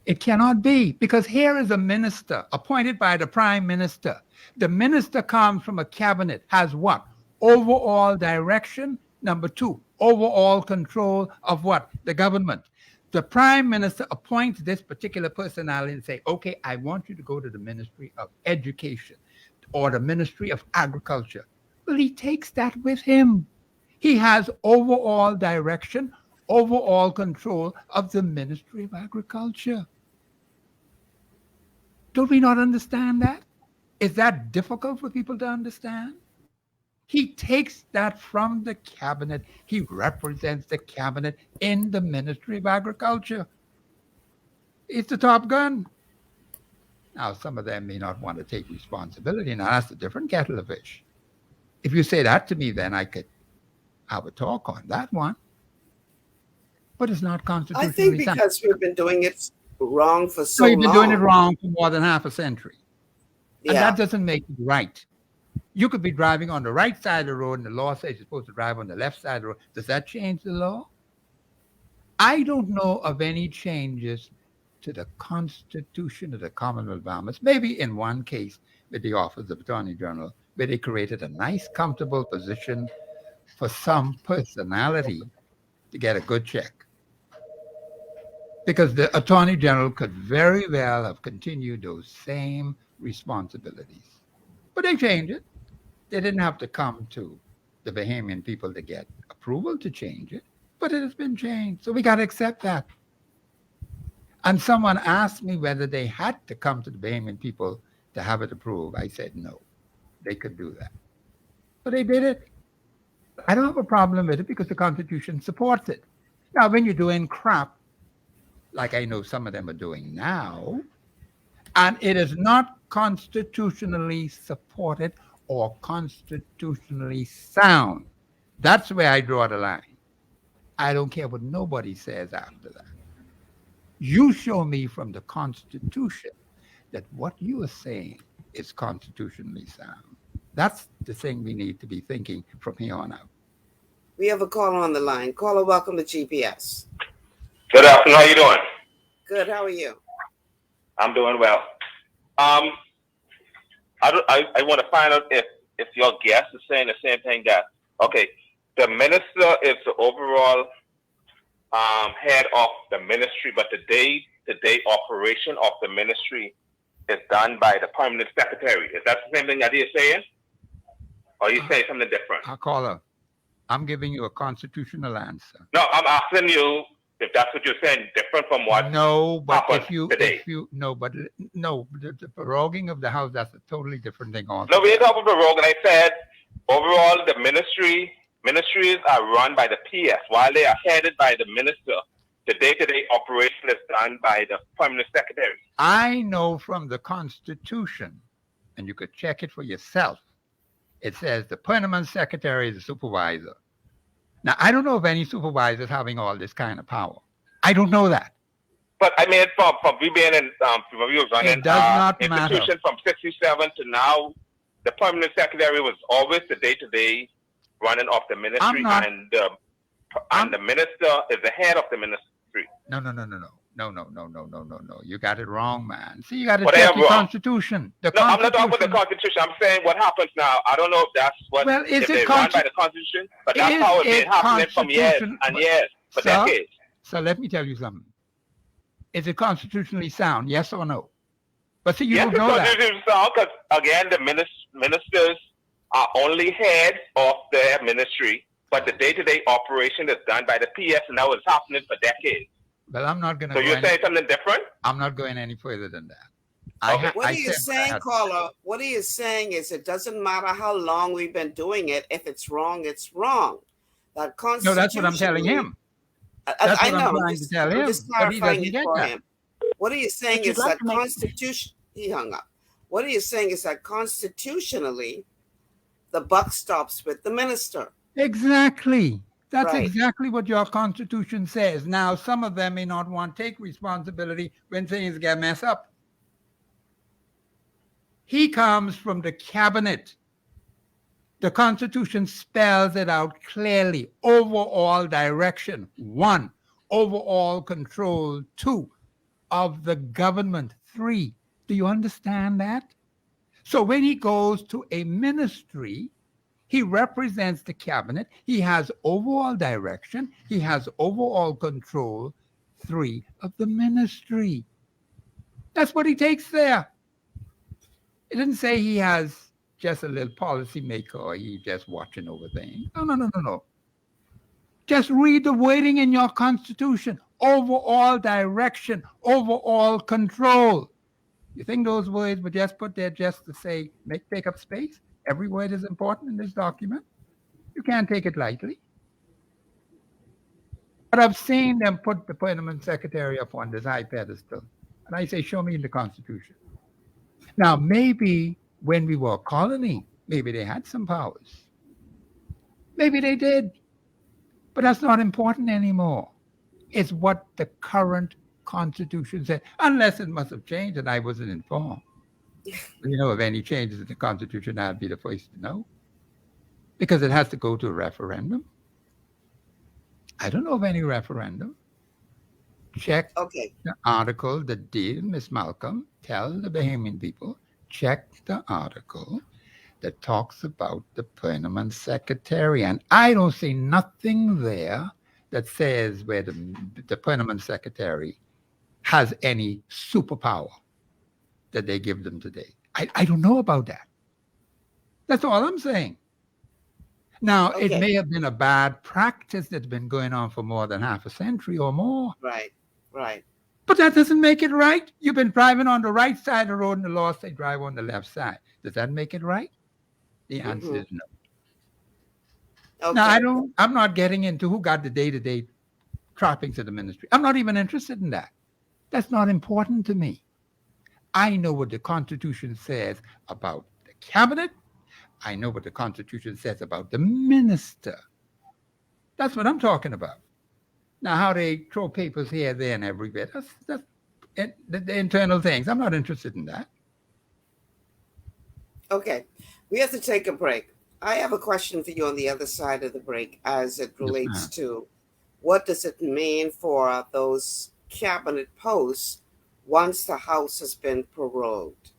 It cannot be, because here is a minister appointed by the Prime Minister. The minister comes from a cabinet, has what? Overall direction. Number 2, overall control of what? The government. The prime minister appoints this particular personality and say, okay, I want you to go to the Ministry of Education or the Ministry of Agriculture. Well, he takes that with him. He has overall direction, overall control of the Ministry of Agriculture. Don't we not understand that? Is that difficult for people to understand? He takes that from the cabinet. He represents the cabinet in the Ministry of Agriculture. It's the top gun. Now, some of them may not want to take responsibility. Now, that's a different kettle of fish. If you say that to me, then I could have a talk on that one. But it's not constitutionally I think sound. because we've been doing it wrong for so So long. you've been doing it wrong for more than half a century. And Yeah. that doesn't make it right. You could be driving on the right side of the road and the law says you're supposed to drive on the left side of the road. Does that change the law? I don't know of any changes to the Constitution of the Commonwealth of Bahamas. Maybe in one case with the Office of Attorney General, where they created a nice, comfortable position for some personality to get a good check. Because the Attorney General could very well have continued those same responsibilities. But they changed it. They didn't have to come to the Bahamian people to get approval to change it, but it has been changed. So we got to accept that. And someone asked me whether they had to come to the Bahamian people to have it approved. I said no, they could do that. But they did it. I don't have a problem with it because the Constitution supports it. Now, when you're doing crap, like I know some of them are doing now, and it is not constitutionally supported or constitutionally sound, that's where I draw the line. I don't care what nobody says after that. You show me from the Constitution that what you are saying is constitutionally sound. That's the thing we need to be thinking from here on out. We have a caller on the line. Caller, welcome to GPS. Good afternoon. How you doing? Good. How are you? I'm doing well. I want to find out if your guest is saying the same thing that, okay, the minister is the overall head of the ministry, but the day-to-day operation of the ministry is done by the permanent secretary. Is that the same thing that he is saying? Or are you saying something different? Caller, I'm giving you a constitutional answer. No, I'm asking you if that's what you're saying, different from what No, but happened today. The proroguing of the House, that's a totally different thing also. No, we ain't talking about the rogue, and I said overall the ministries are run by the PS while they are headed by the minister. The day-to-day operation is done by the permanent secretary. I know from the Constitution, and you could check it for yourself, it says the permanent secretary is the supervisor. Now, I don't know of any supervisors having all this kind of power. I don't know that. But I mean, from we being in, from we was running institution from 67 to now, the permanent secretary was always the day-to-day running of the ministry, and the minister is the head of the ministry. No. You got it wrong, man. See, you got to check the Constitution. I'm not talking about the Constitution. I'm saying what happens now. I don't know if that's what if they run by the Constitution, but that's how it's been happening from years and years for decades. So let me tell you something. Is it constitutionally sound? Yes or no? But see, you don't know that. Yes, it's constitutionally sound because again, the ministers are only heads of their ministry, but the day-to-day operation is done by the PS, and that was happening for decades. Well, I'm not going to. So you're saying something different? I'm not going any further than that. What he is saying, caller, what he is saying is it doesn't matter how long we've been doing it. If it's wrong, it's wrong. That No, that's what I'm telling him. That's what I'm trying to tell him. But he doesn't get that. What he is saying is that Constitution. He hung up. What he is saying is that constitutionally, the buck stops with the minister. Exactly. That's exactly what your Constitution says. Now, some of them may not want to take responsibility when things get messed up. He comes from the cabinet. The Constitution spells it out clearly. Overall direction, 1. Overall control, 2. Of the government, 3. Do you understand that? So when he goes to a ministry, He represents the cabinet. He has overall direction. He has overall control. 3 of the ministry. That's what he takes there. It didn't say he has just a little policy maker or he just watching over things. No. Just read the wording in your constitution. Overall direction, overall control. You think those words were just put there just to say, take up space? Every word is important in this document. You can't take it lightly. But I've seen them put the permanent secretary up on this high pedestal. And I say, show me in the Constitution. Now, maybe when we were a colony, maybe they had some powers. Maybe they did. But that's not important anymore. It's what the current Constitution said, unless it must have changed and I wasn't informed. Of any changes in the Constitution, I'd be the first to know. Because it has to go to a referendum. I don't know of any referendum. Check the article that did, Miss Malcolm, tell the Bahamian people, check the article that talks about the permanent secretary. And I don't see nothing there that says where the permanent secretary has any superpower that they give them today. I don't know about that. That's all I'm saying. Now, it may have been a bad practice that's been going on for more than half a century or more. Right. But that doesn't make it right. You've been driving on the right side of the road and the law say drive on the left side. Does that make it right? The answer is no. Now, I'm not getting into who got the day-to-day trappings of the ministry. I'm not even interested in that. That's not important to me. I know what the Constitution says about the cabinet. I know what the Constitution says about the minister. That's what I'm talking about. Now, how they throw papers here, there, and everywhere, that's the internal things. I'm not interested in that. Okay. We have to take a break. I have a question for you on the other side of the break as it relates to what does it mean for those cabinet posts once the House has been prorogued.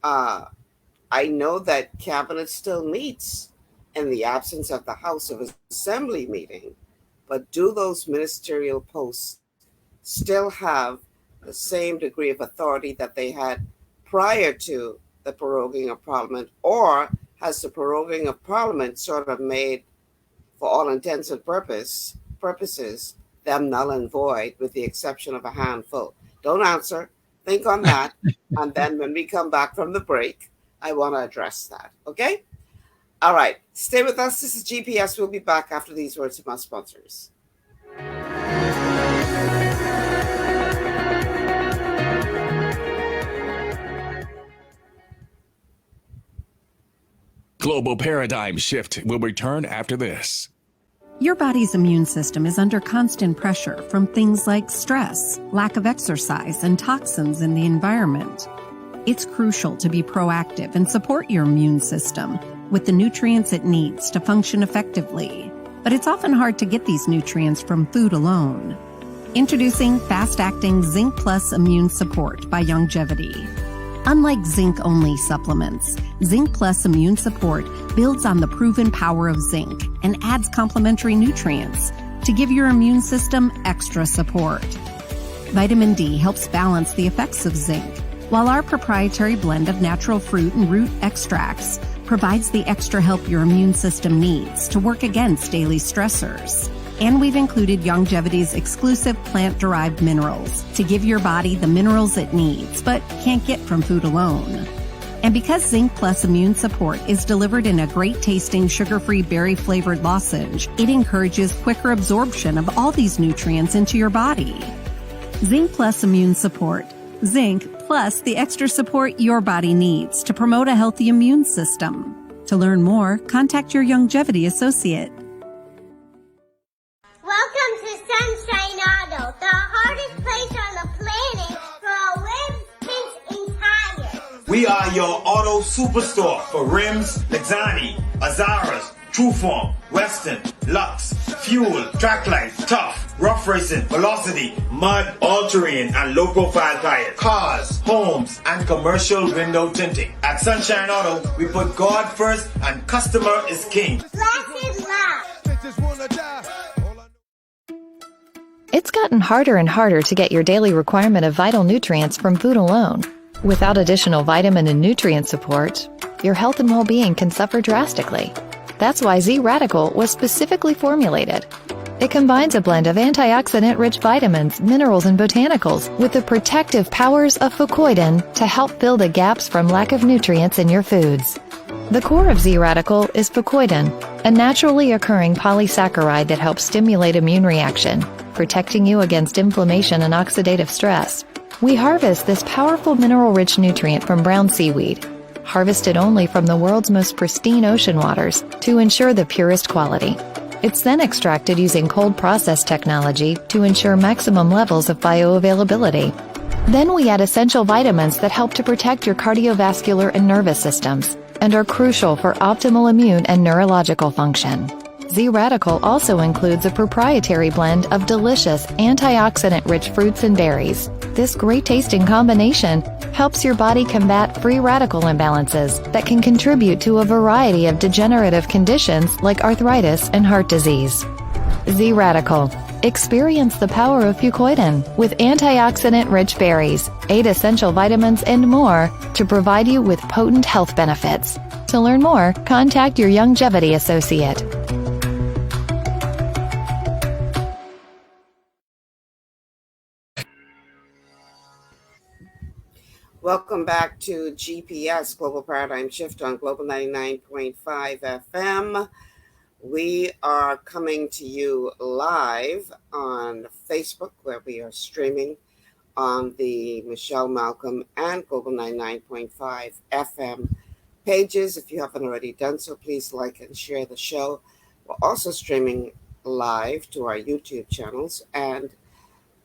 I know that cabinet still meets in the absence of the House of Assembly meeting, but do those ministerial posts still have the same degree of authority that they had prior to the proroguing of Parliament, or has the proroguing of Parliament sort of made, for all intents and purposes, them null and void with the exception of a handful? Don't answer. Think on that. And then when we come back from the break, I want to address that. Okay? All right. Stay with us. This is GPS. We'll be back after these words from our sponsors. Global Paradigm Shift will return after this. Your body's immune system is under constant pressure from things like stress, lack of exercise, and toxins in the environment. It's crucial to be proactive and support your immune system with the nutrients it needs to function effectively. But it's often hard to get these nutrients from food alone. Introducing fast-acting Zinc Plus Immune Support by Longevity. Unlike zinc-only supplements, Zinc Plus Immune Support builds on the proven power of zinc and adds complementary nutrients to give your immune system extra support. Vitamin D helps balance the effects of zinc, while our proprietary blend of natural fruit and root extracts provides the extra help your immune system needs to work against daily stressors. And we've included Longevity's exclusive plant-derived minerals to give your body the minerals it needs, but can't get from food alone. And because Zinc Plus Immune Support is delivered in a great-tasting, sugar-free, berry-flavored lozenge, it encourages quicker absorption of all these nutrients into your body. Zinc Plus Immune Support. Zinc plus the extra support your body needs to promote a healthy immune system. To learn more, contact your Longevity associate. Welcome to Sunshine Auto, the hardest place on the planet for rims, tints, and tires. We are your auto superstore for rims, Lexani, Azaras, Trueform, Western, Lux, Fuel, Trackline, Tough, rough racing, velocity, mud, all-terrain, and low-profile tires, cars, homes, and commercial window tinting. At Sunshine Auto, we put God first and customer is king. It's gotten harder and harder to get your daily requirement of vital nutrients from food alone. Without additional vitamin and nutrient support, your health and well-being can suffer drastically. That's why Z-Radical was specifically formulated. It combines a blend of antioxidant-rich vitamins, minerals, and botanicals with the protective powers of fucoidan to help fill the gaps from lack of nutrients in your foods. The core of Z-Radical is fucoidan, a naturally occurring polysaccharide that helps stimulate immune reaction, protecting you against inflammation and oxidative stress. We harvest this powerful mineral-rich nutrient from brown seaweed, harvested only from the world's most pristine ocean waters to ensure the purest quality. It's then extracted using cold process technology to ensure maximum levels of bioavailability. Then we add essential vitamins that help to protect your cardiovascular and nervous systems and are crucial for optimal immune and neurological function. Z-Radical also includes a proprietary blend of delicious antioxidant-rich fruits and berries. This great-tasting combination helps your body combat free radical imbalances that can contribute to a variety of degenerative conditions like arthritis and heart disease. Z-Radical. Experience the power of fucoidan with antioxidant-rich berries, 8 essential vitamins, and more to provide you with potent health benefits. To learn more, contact your Longevity associate. Welcome back to GPS, Global Paradigm Shift on Global 99.5 FM. We are coming to you live on Facebook, where we are streaming on the Michelle Malcolm and Global 99.5 FM pages. If you haven't already done so, please like and share the show. We're also streaming live to our YouTube channels and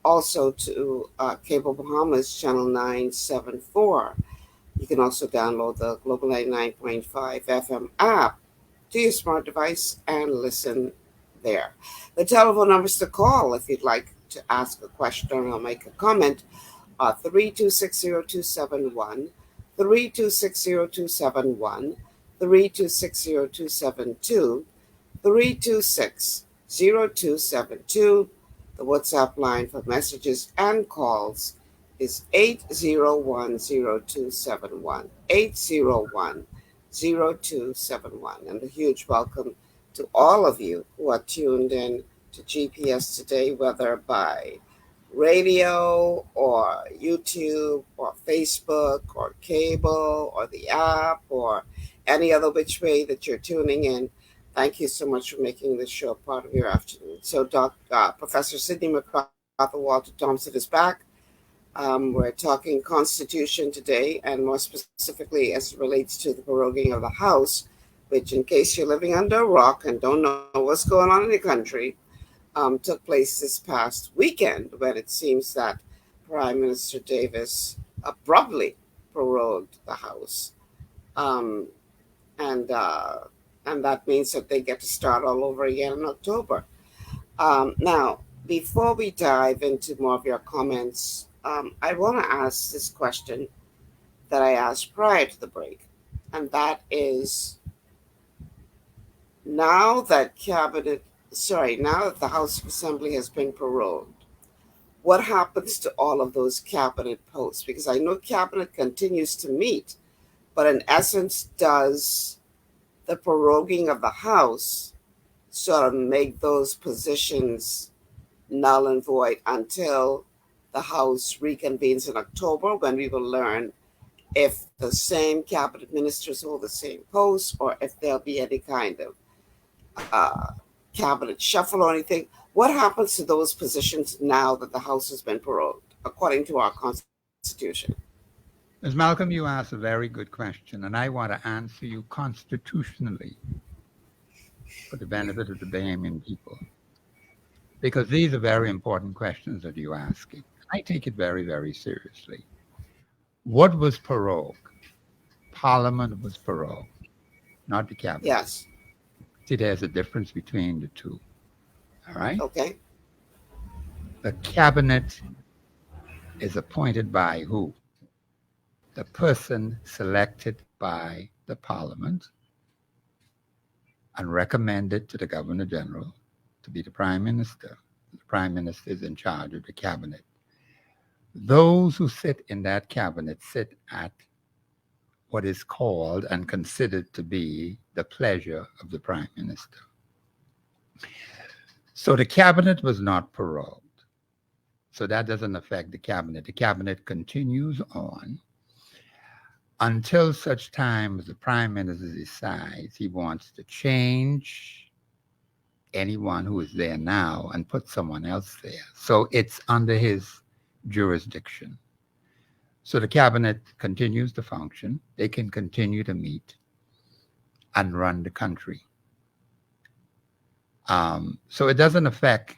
also to Cable Bahamas channel 974. You can also download the Global 99.5 FM app to your smart device and listen there. The telephone numbers to call if you'd like to ask a question or make a comment are 3260271, 3260271, 3260272, 3260272. The WhatsApp line for messages and calls is 8010271, 8010271. And a huge welcome to all of you who are tuned in to GPS today, whether by radio or YouTube or Facebook or cable or the app or any other which way that you're tuning in. Thank you so much for making this show part of your afternoon. So Professor Sidney MacArthur Walter Thompson is back. We're talking Constitution today, and more specifically as it relates to the proroguing of the House, which, in case you're living under a rock and don't know what's going on in the country, took place this past weekend when it seems that Prime Minister Davis abruptly prorogued the House. And that means that they get to start all over again in October. Now, before we dive into more of your comments, I want to ask this question that I asked prior to the break. And that is, now that the House of Assembly has been prorogued, what happens to all of those cabinet posts? Because I know cabinet continues to meet, but in essence, does the proroguing of the House sort of make those positions null and void until the House reconvenes in October, when we will learn if the same cabinet ministers hold the same posts or if there'll be any kind of cabinet shuffle or anything? What happens to those positions now that the House has been prorogued, according to our Constitution? Ms. Malcolm, you asked a very good question, and I want to answer you constitutionally for the benefit of the Bahamian people, because these are very important questions that you're asking. I take it very, very seriously. What was prorogued? Parliament was prorogued, not the cabinet. Yes. See, there's a difference between the two. All right? Okay. The cabinet is appointed by who? The person selected by the parliament and recommended to the governor general to be the prime minister. The prime minister is in charge of the cabinet. Those who sit in that cabinet sit at what is called and considered to be the pleasure of the prime minister. So the cabinet was not prorogued. So that doesn't affect the cabinet. The cabinet continues on until such time as the prime minister decides he wants to change anyone who is there now and put someone else there. So it's under his jurisdiction. So the cabinet continues to function. They can continue to meet and run the country. So it doesn't affect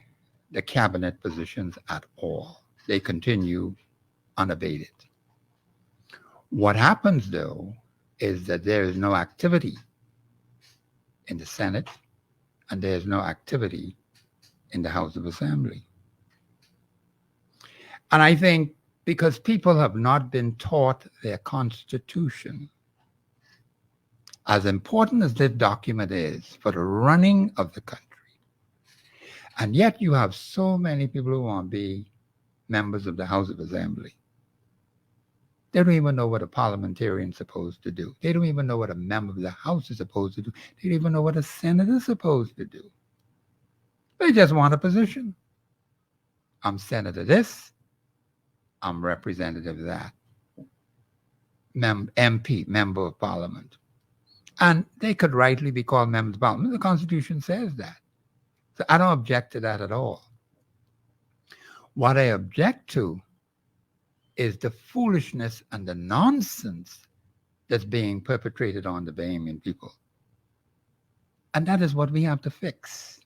the cabinet positions at all. They continue unabated. What happens, though, is that there is no activity in the Senate and there is no activity in the House of Assembly. And I think because people have not been taught their Constitution, as important as this document is for the running of the country, and yet you have so many people who want to be members of the House of Assembly. They don't even know what a parliamentarian is supposed to do. They don't even know what a member of the House is supposed to do. They don't even know what a senator is supposed to do. They just want a position. I'm senator this. I'm representative that. MP, member of parliament. And they could rightly be called members of parliament. The Constitution says that. So I don't object to that at all. What I object to is the foolishness and the nonsense that's being perpetrated on the Bahamian people. And that is what we have to fix.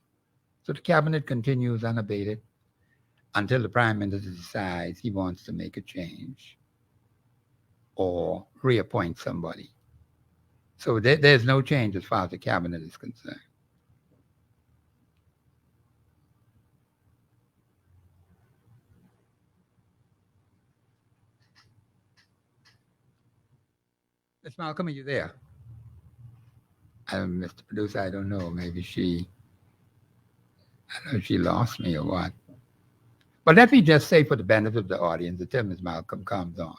So the cabinet continues unabated until the prime minister decides he wants to make a change or reappoint somebody. So there's no change as far as the cabinet is concerned. Miss Malcolm, are you there? Mr. Producer, I don't know. Maybe I don't know if she lost me or what. But let me just say for the benefit of the audience until Ms. Malcolm comes on.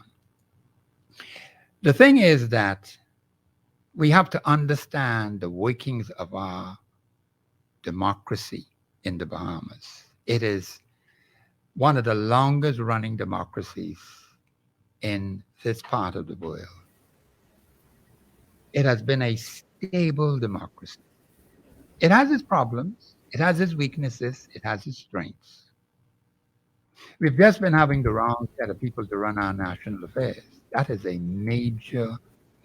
The thing is that we have to understand the workings of our democracy in the Bahamas. It is one of the longest running democracies in this part of the world. It has been a stable democracy. It has its problems, it has its weaknesses, it has its strengths. We've just been having the wrong set of people to run our national affairs. That is a major,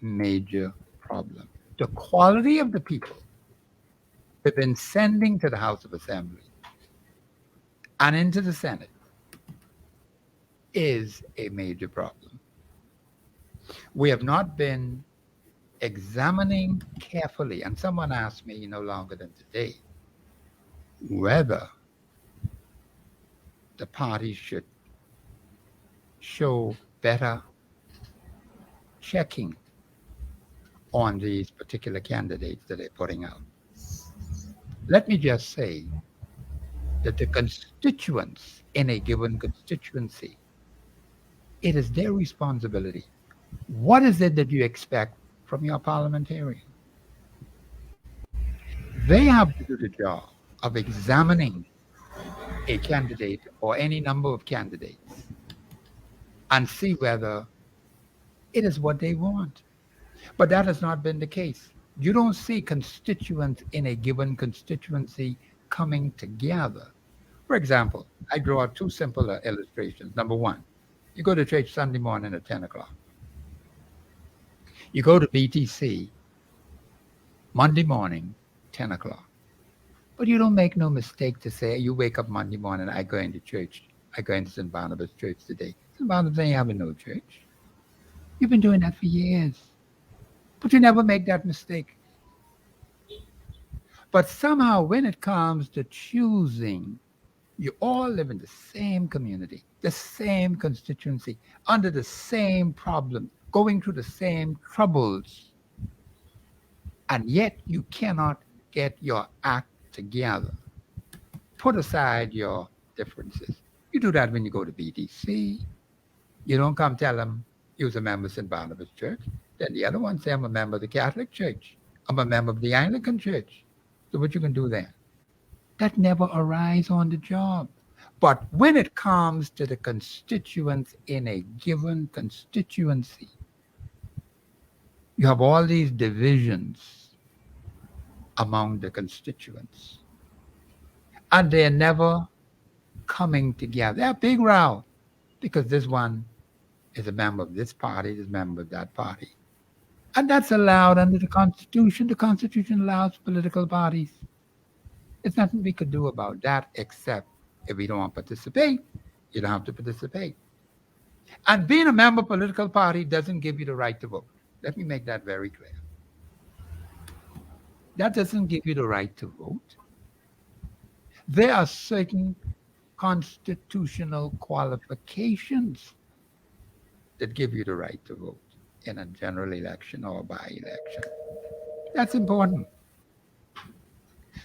major problem. The quality of the people we've been sending to the House of Assembly and into the Senate is a major problem. We have not been examining carefully, and someone asked me no longer than today whether the parties should show better checking on these particular candidates that they're putting out. Let me just say that the constituents in a given constituency, it is their responsibility. What is it that you expect from your parliamentarian? They have to do the job of examining a candidate or any number of candidates and see whether it is what they want. But that has not been the case. You don't see constituents in a given constituency coming together. For example, I draw out two simple illustrations. Number one, you go to church Sunday morning at 10 o'clock. You go to BTC Monday morning, 10 o'clock. But you don't make no mistake to say, you wake up Monday morning, I go into church. I go into St. Barnabas Church today. St. Barnabas ain't having no church. You've been doing that for years. But you never make that mistake. But somehow when it comes to choosing You all live in the same community, the same constituency, under the same problem, going through the same troubles. And yet you cannot get your act together. Put aside your differences. You do that when you go to BDC. You don't come tell them you're a member of St. Barnabas Church. Then the other one say, I'm a member of the Catholic Church. I'm a member of the Anglican Church. So what you can do then? That never arises on the job. But when it comes to the constituents in a given constituency, you have all these divisions among the constituents. And they're never coming together. They're a big row because this one is a member of this party, this member of that party. And that's allowed under the Constitution. The Constitution allows political parties. There's nothing we could do about that except if we don't want to participate, you don't have to participate. And being a member of a political party doesn't give you the right to vote. Let me make that very clear. That doesn't give you the right to vote. There are certain constitutional qualifications that give you the right to vote in a general election or by-election. That's important.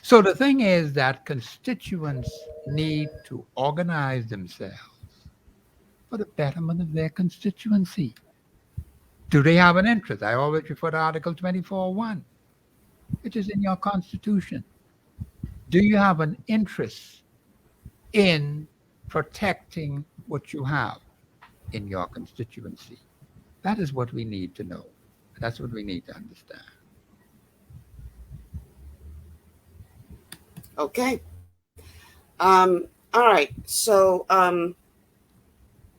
So the thing is that constituents need to organize themselves for the betterment of their constituency. Do they have an interest? I always refer to Article 24.1, which is in your Constitution. Do you have an interest in protecting what you have in your constituency? That is what we need to know. That's what we need to understand. Okay. All right. So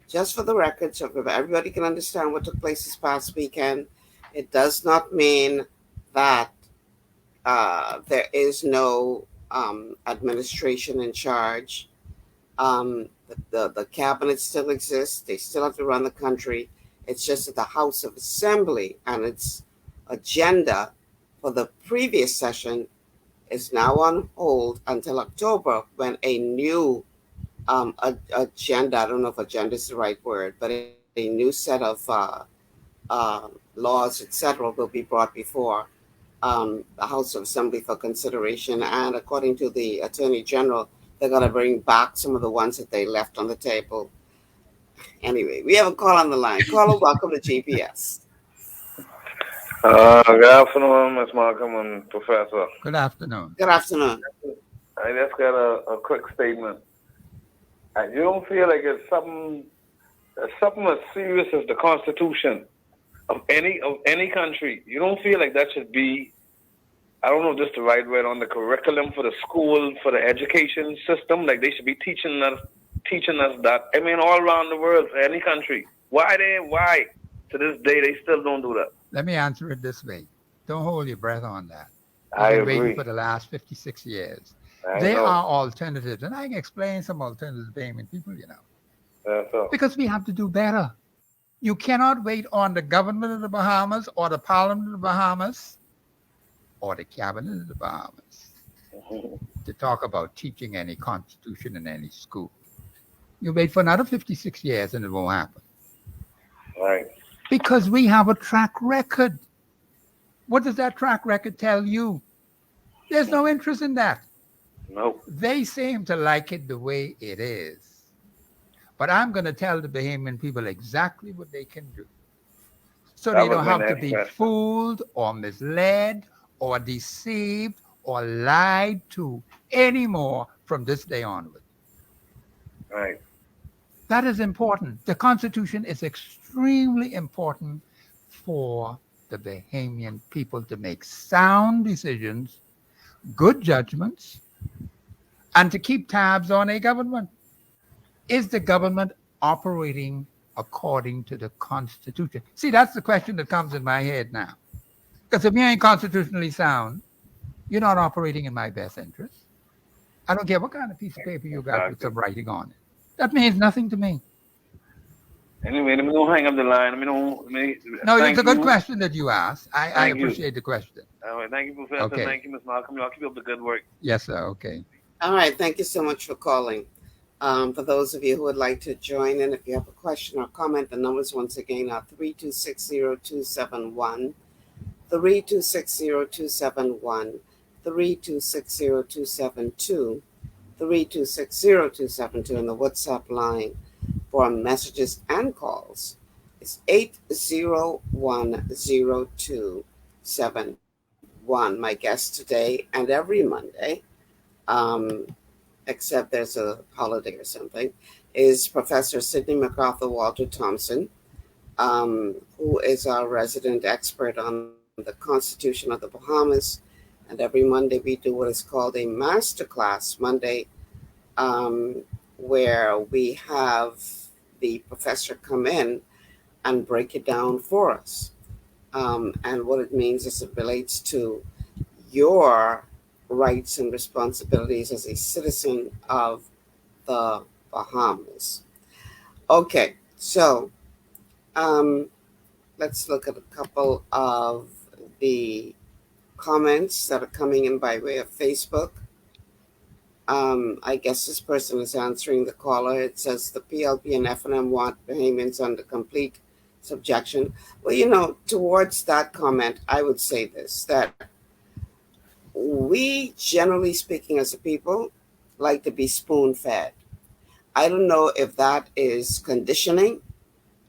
just for the record, so everybody can understand what took place this past weekend, it does not mean that there is no administration in charge. The cabinet still exists. They still have to run the country. It's just that the House of Assembly and its agenda for the previous session is now on hold until October, when a new agenda, I don't know if agenda is the right word, but a new set of laws, etc., will be brought before the House of Assembly for consideration. And according to the Attorney General, they're going to bring back some of the ones that they left on the table. Anyway, we have a call on the line. Caller, welcome to GPS. Good afternoon, Ms. Malcolm and Professor. Good afternoon. Good afternoon. I just got a quick statement. You don't feel like it's something as serious as the Constitution of any country. You don't feel like that should be, I don't know if this is the right word, on the curriculum for the school, for the education system? Like they should be teaching us that. I mean, all around the world, for any country. Why to this day they still don't do that? Let me answer it this way. Don't hold your breath on that. I I've been agree. waiting for the last 56 years. I There know. are alternatives, and I can explain some alternatives to payment people, That's all. because we have to do better. You cannot wait on the government of the Bahamas or the Parliament of the Bahamas or the Cabinet of the Bahamas to talk about teaching any constitution in any school. You wait for another 56 years and it won't happen. Right. Because we have a track record. What does that track record tell you? There's no interest in that. Nope. They seem to like it the way it is. But I'm going to tell the Bahamian people exactly what they can do. So That they was don't my have to next be question. fooled or misled or deceived or lied to anymore from this day onward. Right. That is important. The Constitution is extremely important for the Bahamian people to make sound decisions, good judgments, and to keep tabs on a government. Is the government operating according to the Constitution? See, that's the question that comes in my head now. Because if you ain't constitutionally sound, you're not operating in my best interest. I don't care what kind of piece of paper you got with some writing on it. That means nothing to me. Anyway, let me don't hang up the line. No, Thank it's a good you. question that you asked. I Thank you. appreciate the question. All right. Thank you, Professor. Okay. Thank you, Ms. Malcolm. Y'all keep up the good work. Yes, sir. Okay. All right. Thank you so much for calling. For those of you who would like to join in, if you have a question or comment, the numbers once again are 3260271, 3260271, 3260272, 3260272, and the WhatsApp line for messages and calls is 8010271. My guest today and every Monday, except there's a holiday or something, is Professor Sidney MacArthur Walter Thompson, who is our resident expert on the Constitution of the Bahamas. And every Monday we do what is called a Masterclass Monday, where we have the professor come in and break it down for us. And what it means as it relates to your rights and responsibilities as a citizen of the Bahamas. Okay, so let's look at a couple of the comments that are coming in by way of Facebook. I guess this person is answering the caller. It says the PLP and FNM want Bahamians under complete subjection. Well, towards that comment, I would say this, that we, generally speaking, as a people, like to be spoon-fed. I don't know if that is conditioning,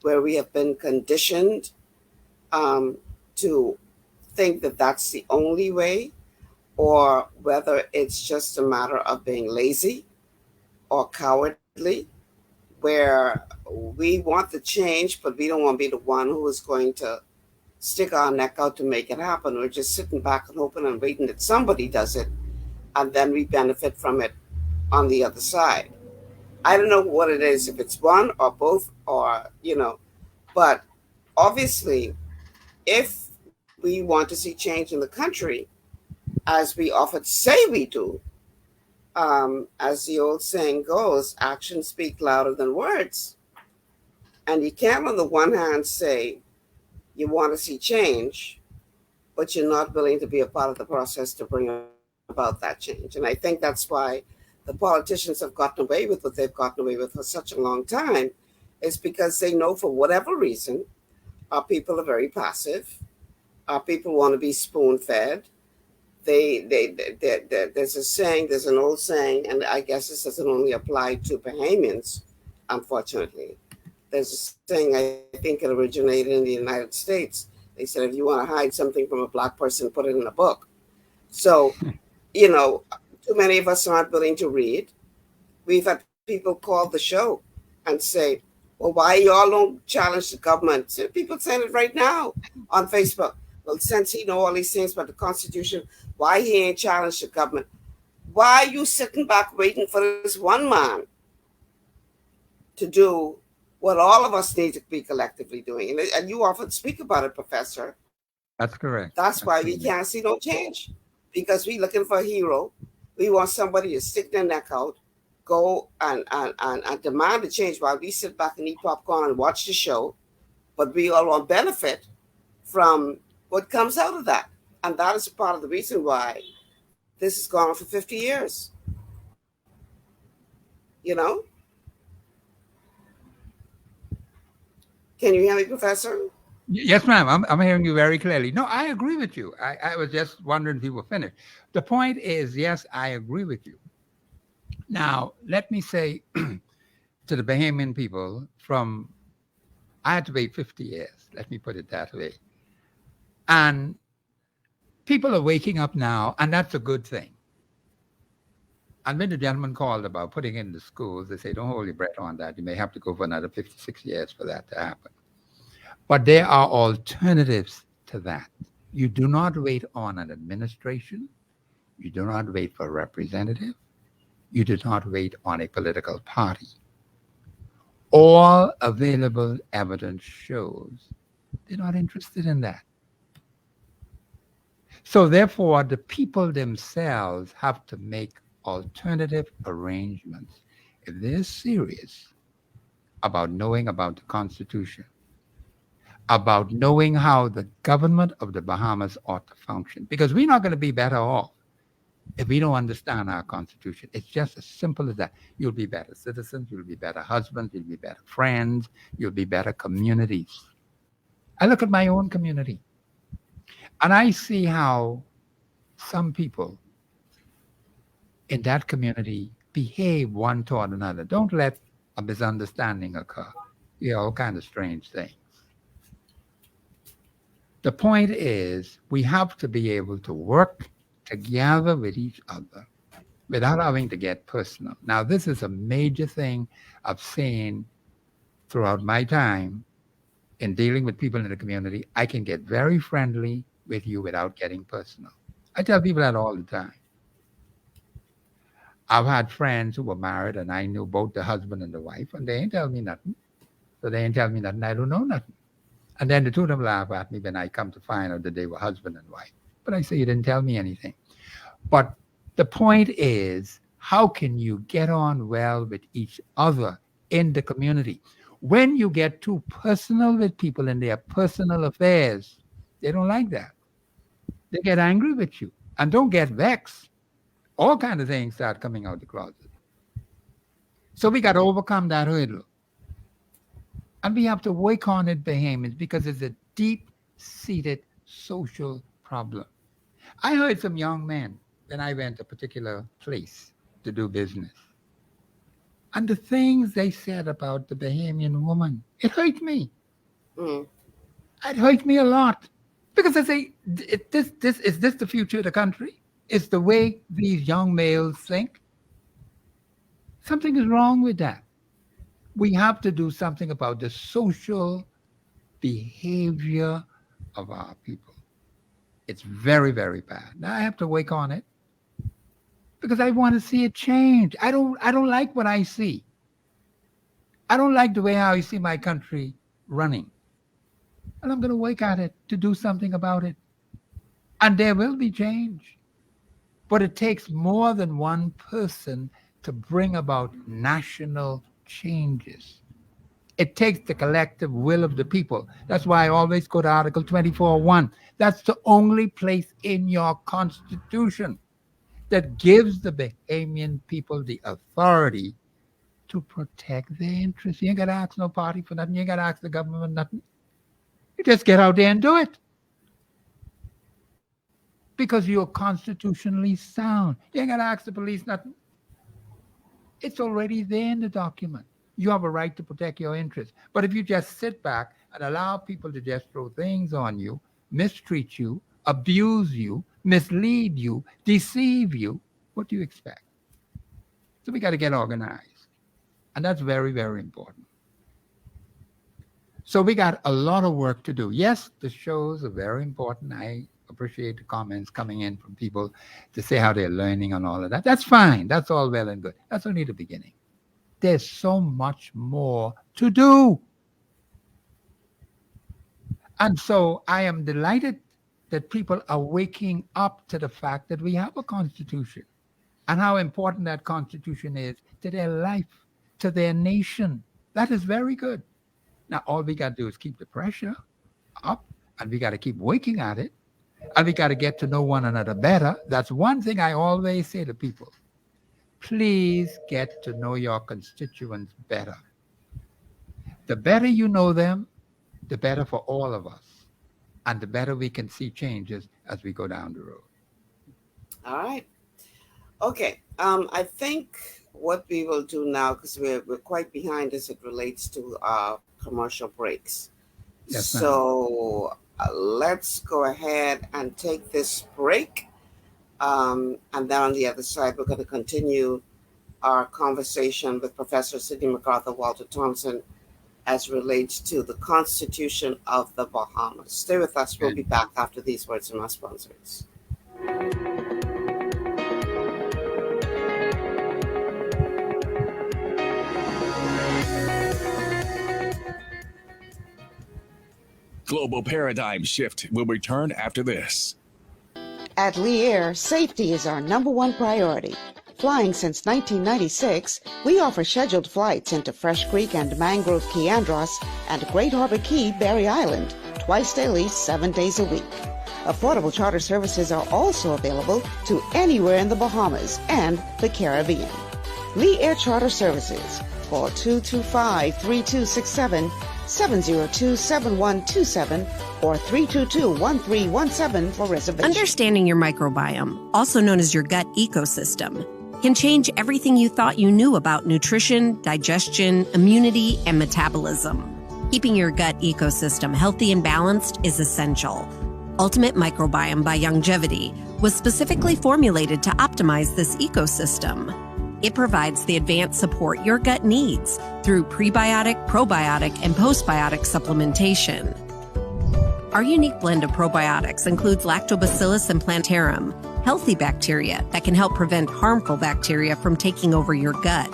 where we have been conditioned to think that that's the only way, or whether it's just a matter of being lazy or cowardly, where we want the change, but we don't want to be the one who is going to stick our neck out to make it happen. We're just sitting back and hoping and waiting that somebody does it, and then we benefit from it on the other side. I don't know what it is, if it's one or both, or, but obviously, if we want to see change in the country, as we often say we do, as the old saying goes, actions speak louder than words. And you can't on the one hand say you want to see change, but you're not willing to be a part of the process to bring about that change. And I think that's why the politicians have gotten away with what they've gotten away with for such a long time, is because they know for whatever reason, our people are very passive. Our people want to be spoon-fed. There's a saying, there's an old saying, and I guess this doesn't only apply to Bahamians, unfortunately. There's a saying, I think it originated in the United States. They said, if you want to hide something from a black person, put it in a book. So, too many of us aren't willing to read. We've had people call the show and say, well, why y'all don't challenge the government? So people saying it right now on Facebook. Well, since he know all these things about the Constitution, why he ain't challenged the government? Why are you sitting back waiting for this one man to do what all of us need to be collectively doing? And you often speak about it, Professor. That's correct. That's why we can't see no change, because we're looking for a hero. We want somebody to stick their neck out, go and demand a change while we sit back and eat popcorn and watch the show. But we all want benefit from what comes out of that. And that is a part of the reason why this has gone on for 50 years. Can you hear me, Professor? Yes, ma'am. I'm hearing you very clearly. No, I agree with you. I was just wondering if you were finished. The point is, yes, I agree with you. Now, let me say to the Bahamian people, I had to wait 50 years. Let me put it that way. And people are waking up now, and that's a good thing. And when the gentleman called about putting in the schools, they say, don't hold your breath on that. You may have to go for another 56 years for that to happen. But there are alternatives to that. You do not wait on an administration. You do not wait for a representative. You do not wait on a political party. All available evidence shows they're not interested in that. So therefore, the people themselves have to make alternative arrangements. If they're serious about knowing about the Constitution, about knowing how the government of the Bahamas ought to function, because we're not going to be better off If we don't understand our Constitution, it's just as simple as that. You'll be better citizens, you'll be better husbands, you'll be better friends, you'll be better communities. I look at my own community, and I see how some people in that community behave one toward another. Don't let a misunderstanding occur. All kinds of strange things. The point is, we have to be able to work together with each other without having to get personal. Now, this is a major thing I've seen throughout my time in dealing with people in the community. I can get very friendly with you without getting personal. I tell people that all the time. I've had friends who were married, and I knew both the husband and the wife, and they ain't tell me nothing. So they ain't tell me nothing. I don't know nothing. And then the two of them laugh at me when I come to find out that they were husband and wife. But I say, you didn't tell me anything. But the point is, how can you get on well with each other in the community? When you get too personal with people in their personal affairs, they don't like that. They get angry with you. And don't get vexed. All kinds of things start coming out the closet. So we got to overcome that hurdle. And we have to work on it, Bahamians, because it's a deep-seated social problem. I heard some young men when I went to a particular place to do business. And the things they said about the Bahamian woman, it hurt me. It hurt me a lot. Because I say, is this the future of the country? Is the way these young males think? Something is wrong with that. We have to do something about the social behavior of our people. It's very, very bad. Now I have to work on it because I want to see it change. I don't like what I see. I don't like the way how I see my country running. And I'm going to work at it to do something about it. And there will be change. But it takes more than one person to bring about national changes. It takes the collective will of the people. That's why I always go to Article 24.1. That's the only place in your Constitution that gives the Bahamian people the authority to protect their interests. You ain't got to ask no party for nothing. You ain't got to ask the government nothing. You just get out there and do it. Because you're constitutionally sound. You ain't got to ask the police nothing. It's already there in the document. You have a right to protect your interests. But if you just sit back and allow people to just throw things on you, mistreat you, abuse you, mislead you, deceive you, what do you expect? So we got to get organized. And that's very, very important. So we got a lot of work to do. Yes, the shows are very important. I appreciate the comments coming in from people to say how they're learning and all of that. That's fine. That's all well and good. That's only the beginning. There's so much more to do. And so I am delighted that people are waking up to the fact that we have a constitution and how important that constitution is to their life, to their nation. That is very good. Now, all we got to do is keep the pressure up, and we got to keep working at it, and we got to get to know one another better. That's one thing I always say to people. Please get to know your constituents better. The better you know them, the better for all of us, and the better we can see changes as we go down the road. All right. Okay. I think what we will do now, because we're quite behind as it relates to commercial breaks. Yes, so let's go ahead and take this break. And then on the other side, we're going to continue our conversation with Professor Sidney MacArthur Walter Thompson as relates to the Constitution of the Bahamas. Stay with us. We'll be back after these words from our sponsors. Global Paradigm Shift will return after this. At Lee Air, safety is our #1 priority. Flying since 1996, we offer scheduled flights into Fresh Creek and Mangrove Key Andros and Great Harbor Key, Berry Island, twice daily, 7 days a week. Affordable charter services are also available to anywhere in the Bahamas and the Caribbean. Lee Air Charter Services. Call 225-3267, 702-7127, or 322-1317 for reservations. Understanding your microbiome, also known as your gut ecosystem, can change everything you thought you knew about nutrition, digestion, immunity, and metabolism. Keeping your gut ecosystem healthy and balanced is essential. Ultimate Microbiome by Longevity was specifically formulated to optimize this ecosystem. It provides the advanced support your gut needs through prebiotic, probiotic, and postbiotic supplementation. Our unique blend of probiotics includes Lactobacillus and Plantarum, healthy bacteria that can help prevent harmful bacteria from taking over your gut.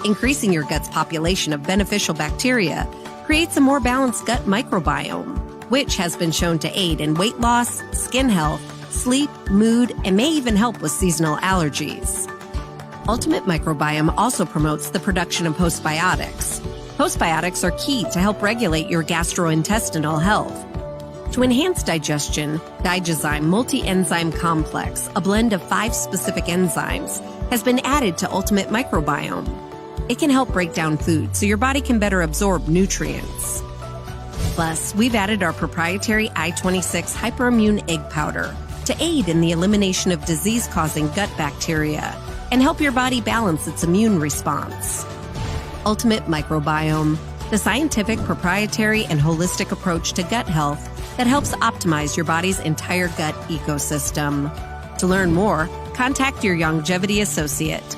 Increasing your gut's population of beneficial bacteria creates a more balanced gut microbiome, which has been shown to aid in weight loss, skin health, sleep, mood, and may even help with seasonal allergies. Ultimate Microbiome also promotes the production of postbiotics. Postbiotics are key to help regulate your gastrointestinal health. To enhance digestion, Digizyme Multi-Enzyme Complex, a blend of 5 specific enzymes, has been added to Ultimate Microbiome. It can help break down food so your body can better absorb nutrients. Plus, we've added our proprietary I-26 hyperimmune egg powder to aid in the elimination of disease-causing gut bacteria and help your body balance its immune response. Ultimate Microbiome, the scientific, proprietary, and holistic approach to gut health that helps optimize your body's entire gut ecosystem. To learn more, contact your Longevity associate.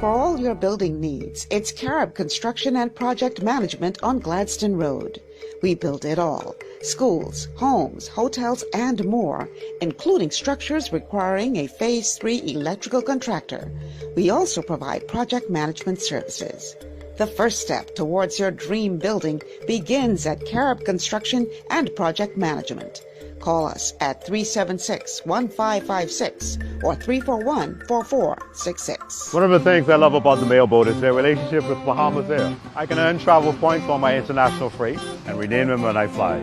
For all your building needs, it's Carib Construction and Project Management on Gladstone Road. We build it all. Schools, homes, hotels, and more, including structures requiring a Phase 3 electrical contractor. We also provide project management services. The first step towards your dream building begins at Carib Construction and Project Management. Call us at 376-1556 or 341-4466. One of the things I love about the mailboat is their relationship with Bahamas Air. I can earn travel points on my international freight and redeem them when I fly.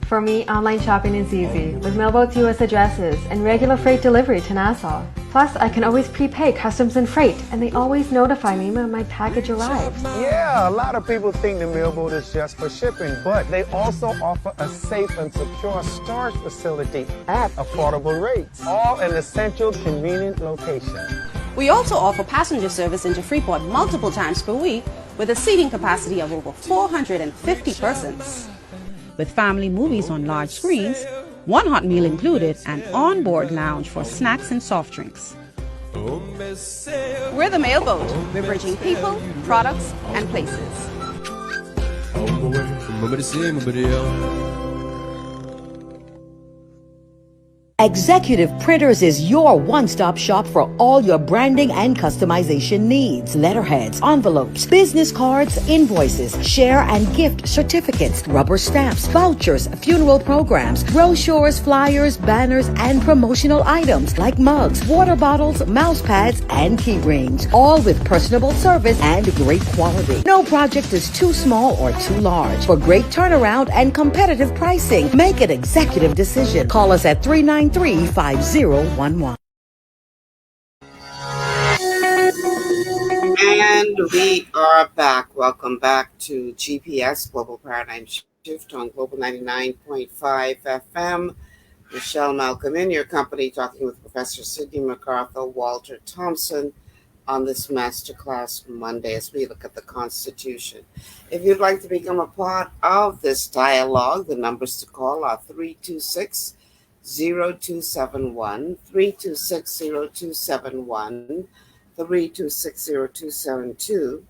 For me, online shopping is easy, with mailboats U.S. addresses and regular freight delivery to Nassau. Plus, I can always prepay customs and freight, and they always notify me when my package arrives. Yeah, a lot of people think the mailboat is just for shipping, but they also offer a safe and secure storage facility at affordable rates, all in a central, convenient location. We also offer passenger service into Freeport multiple times per week with a seating capacity of over 450 persons. With family movies on large screens, one hot meal included, and on-board lounge for snacks and soft drinks. We're the mailboat. We're bridging people, products, and places. Executive Printers is your one-stop shop for all your branding and customization needs. Letterheads, envelopes, business cards, invoices, share and gift certificates, rubber stamps, vouchers, funeral programs, brochures, flyers, banners, and promotional items like mugs, water bottles, mouse pads, and key rings. All with personable service and great quality. No project is too small or too large. For great turnaround and competitive pricing, make an executive decision. Call us at 393-5011. And we are back. Welcome back to GPS Global Paradigm Shift on Global 99.5 FM. Michelle Malcolm in your company, talking with Professor Sidney MacArthur, Walter Thompson on this Masterclass Monday as we look at the Constitution. If you'd like to become a part of this dialogue, the numbers to call are 326-0271, 326-0271, 326-0272,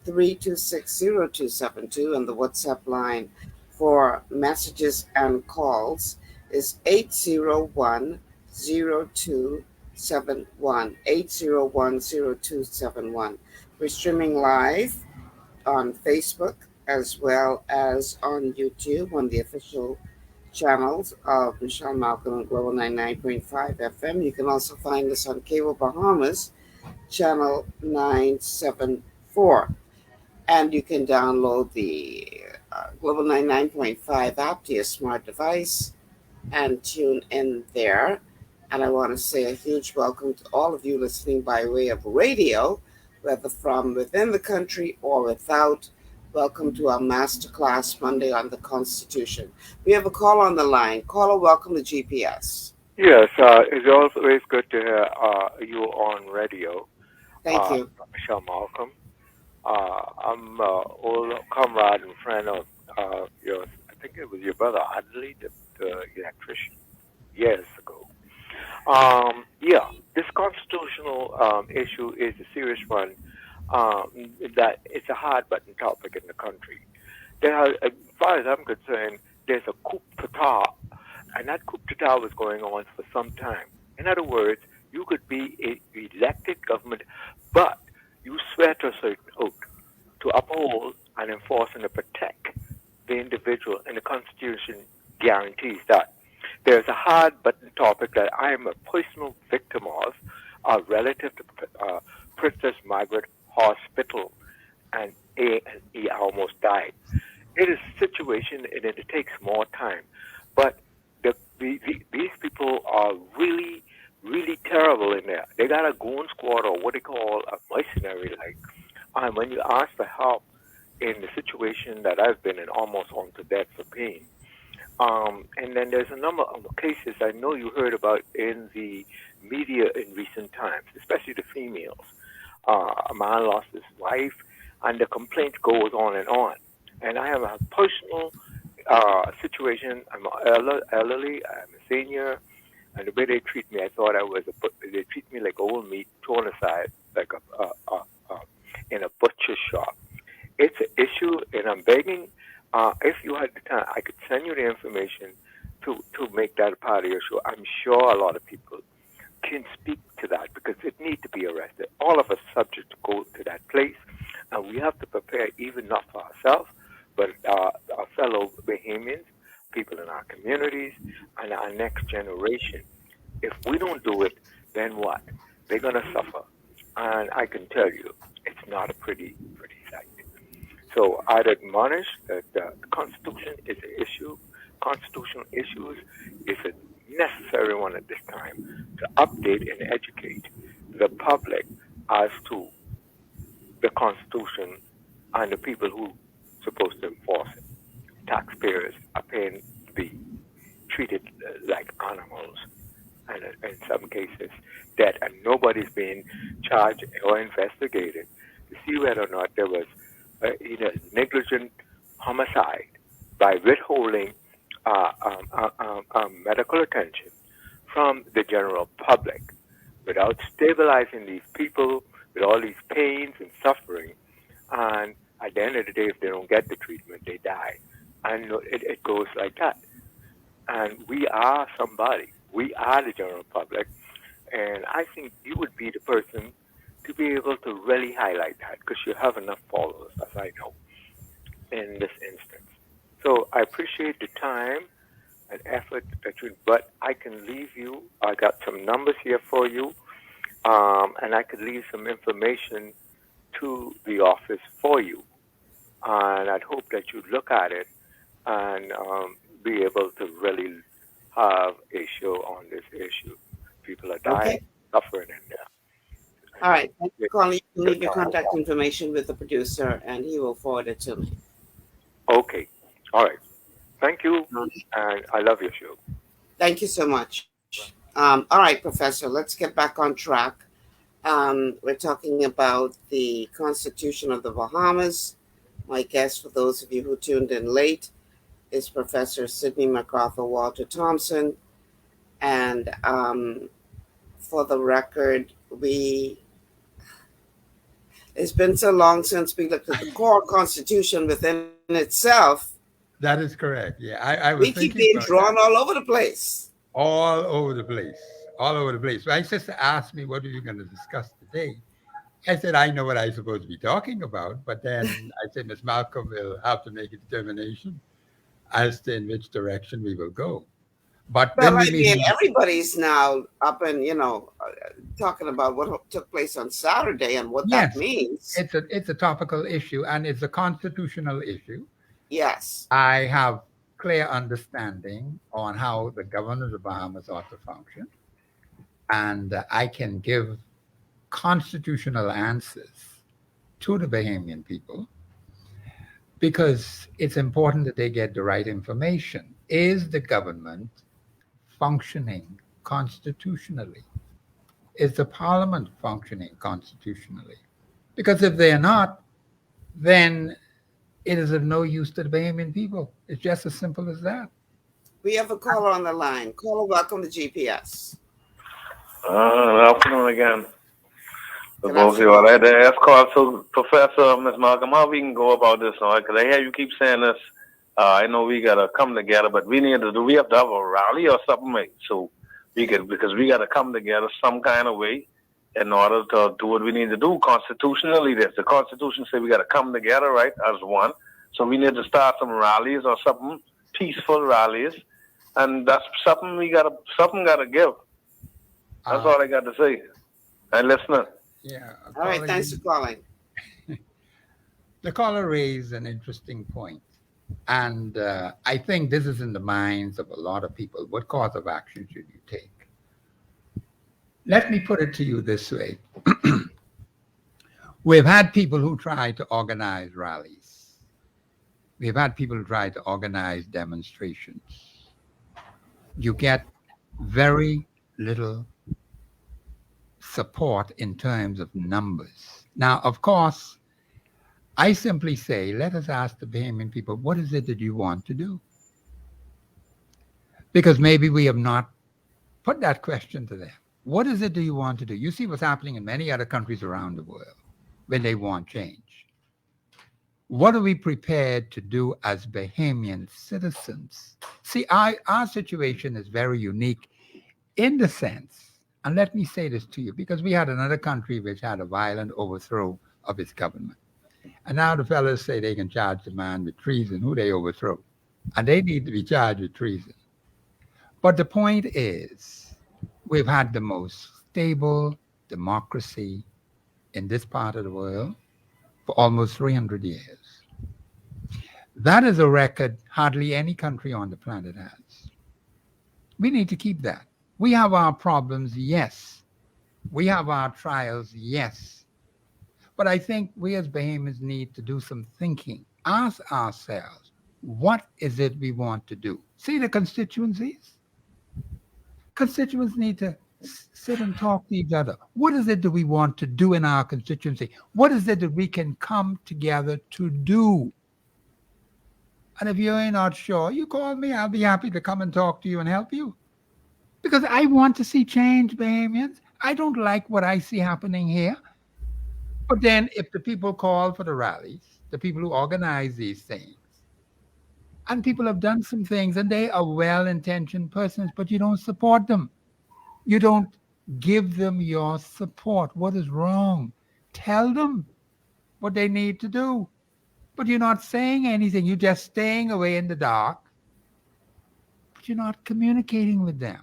326-0272, and the WhatsApp line for messages and calls is 801-0271, 801-0271. We're streaming live on Facebook as well as on YouTube on the official channels of Michelle Malcolm and Global 99.5 FM. You can also find us on Cable Bahamas, channel 974. And you can download the Global 99.5 app to your smart device and tune in there. And I want to say a huge welcome to all of you listening by way of radio, whether from within the country or without. Welcome to our Masterclass Monday on the Constitution. We have a call on the line. Caller, welcome to GPS. Yes, it's always good to hear you on radio. Thank you. Michelle Malcolm. I'm an old comrade and friend of yours. I think it was your brother, Adley, the electrician, years ago. This constitutional issue is a serious one. That it's a hard button topic in the country. As far as I'm concerned, there's a coup d'etat, and that coup d'etat was going on for some time. In other words, you could be an elected government, but you swear to a certain oath to uphold and enforce and protect the individual, and the Constitution guarantees that. There's a hard button topic that I am a personal victim of, relative to Princess Margaret Hospital, and he almost died. It is a situation, and it takes more time. But these people are really, really terrible in there. They got a goon squad, or what they call a mercenary, and when you ask for help in the situation that I've been in, almost on to death for pain. And then there's a number of cases I know you heard about in the media in recent times, especially the females. A man lost his wife, and the complaint goes on and on. And I have a personal situation. I'm elderly, I'm a senior, and the way they treat me, I thought they treat me like old meat, torn aside, like in a butcher shop. It's an issue, and I'm begging, if you had the time, I could send you the information to make that a part of your show. I'm sure a lot of people can speak to that because it needs to be arrested. All of us subject to go to that place, and we have to prepare even not for ourselves, but our fellow Bahamians, people in our communities, and our next generation. If we don't do it, then what? They're going to suffer. And I can tell you, it's not a pretty sight. So I'd admonish that the Constitution is an issue. Constitutional issues is a necessary one at this time to update and educate the public as to the Constitution and the people who are supposed to enforce it. Taxpayers are paying to be treated like animals, and in some cases dead, and nobody's being charged or investigated to see whether or not there was negligent homicide by withholding medical attention from the general public without stabilizing these people with all these pains and suffering. And at the end of the day, if they don't get the treatment, they die. And it goes like that. And we are somebody. We are the general public. And I think you would be the person to be able to really highlight that because you have enough followers, as I know, in this instance. So I appreciate the time and effort that you, but I can leave you, I got some numbers here for you, and I could leave some information to the office for you. And I'd hope that you'd look at it and be able to really have a show on this issue. People are dying, suffering in there. All right. Thank you, Colin. You can leave your contact information with the producer, and he will forward it to me. Okay. All right. Thank you, and I love your show. Thank you so much. All right, Professor, let's get back on track. We're talking about the Constitution of the Bahamas. My guest, for those of you who tuned in late, is Professor Sidney MacArthur Walter Thompson. And for the record, it's been so long since we looked at the core Constitution within itself. That is correct. Yeah, we keep being drawn all over the place. All over the place. All over the place. My sister asked me, what are you going to discuss today? I said, I know what I'm supposed to be talking about. But then I said, Ms. Malcolm will have to make a determination as to in which direction we will go. But well, I mean, everybody's now up and, talking about what took place on Saturday and what that means. It's a topical issue, and it's a constitutional issue. Yes. I have clear understanding on how the government of the Bahamas ought to function, and I can give constitutional answers to the Bahamian people because it's important that they get the right information. Is the government functioning constitutionally? Is the parliament functioning constitutionally? Because if they're not, then it is of no use to the Bahamian people. It's just as simple as that. We have a caller on the line. Caller, welcome to GPS. Good afternoon again. For both of you, I'd like to ask Professor Ms. Malcolm how we can go about this. Because I hear you keep saying this. I know we gotta come together, but we need to do. We have to have a rally or something, mate. So because we gotta come together some kind of way in order to do what we need to do constitutionally. The Constitution says we gotta come together, right, as one. So we need to start some rallies or something, peaceful rallies, and that's something gotta give. That's all I got to say. And listening. Yeah. All right, thanks for calling. The caller raised an interesting point. And I think this is in the minds of a lot of people. What course of action should you take? Let me put it to you this way. We've had people who try to organize rallies. We've had people who try to organize demonstrations. You get very little support in terms of numbers. Now, of course, I simply say, let us ask the Bahamian people, what is it that you want to do? Because maybe we have not put that question to them. What is it that you want to do? You see what's happening in many other countries around the world when they want change. What are we prepared to do as Bahamian citizens? See, our situation is very unique in the sense, and let me say this to you, because we had another country which had a violent overthrow of its government. And now the fellas say they can charge the man with treason who they overthrow. And they need to be charged with treason. But the point is, we've had the most stable democracy in this part of the world for almost 300 years. That is a record hardly any country on the planet has. We need to keep that. We have our problems, yes. We have our trials, yes. But I think we as Bahamians need to do some thinking. Ask ourselves, what is it we want to do? See the constituencies? Constituents need to sit and talk to each other. What is it that we want to do in our constituency? What is it that we can come together to do? And if you're not sure, you call me. I'll be happy to come and talk to you and help you. Because I want to see change, Bahamians. I don't like what I see happening here. But then if the people call for the rallies, the people who organize these things, and people have done some things and they are well-intentioned persons, but you don't support them. You don't give them your support. What is wrong? Tell them what they need to do. But you're not saying anything. You're just staying away in the dark. But you're not communicating with them.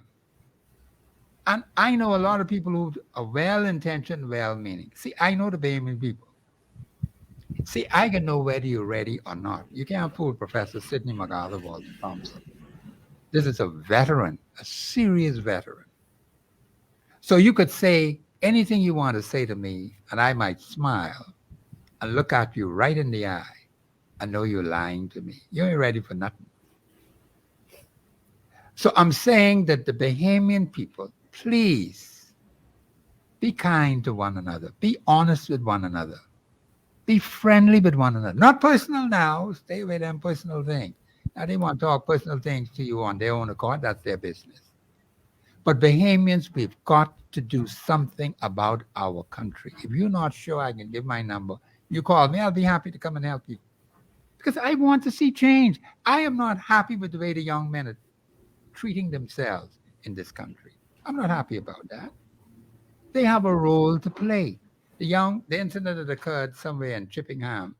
And I know a lot of people who are well-intentioned, well-meaning. See, I know the Bahamian people. See, I can know whether you're ready or not. You can't fool Professor Sidney MacArthur Walter Thompson. This is a veteran, a serious veteran. So you could say anything you want to say to me, and I might smile and look at you right in the eye and know you're lying to me. You ain't ready for nothing. So I'm saying that the Bahamian people, please be kind to one another. Be honest with one another. Be friendly with one another. Not personal now. Stay away them personal things. Now they want to talk personal things to you on their own accord. That's their business. But Bahamians, we've got to do something about our country. If you're not sure, I can give my number. You call me. I'll be happy to come and help you. Because I want to see change. I am not happy with the way the young men are treating themselves in this country. I'm not happy about that. They have a role to play. The incident that occurred somewhere in Chippingham,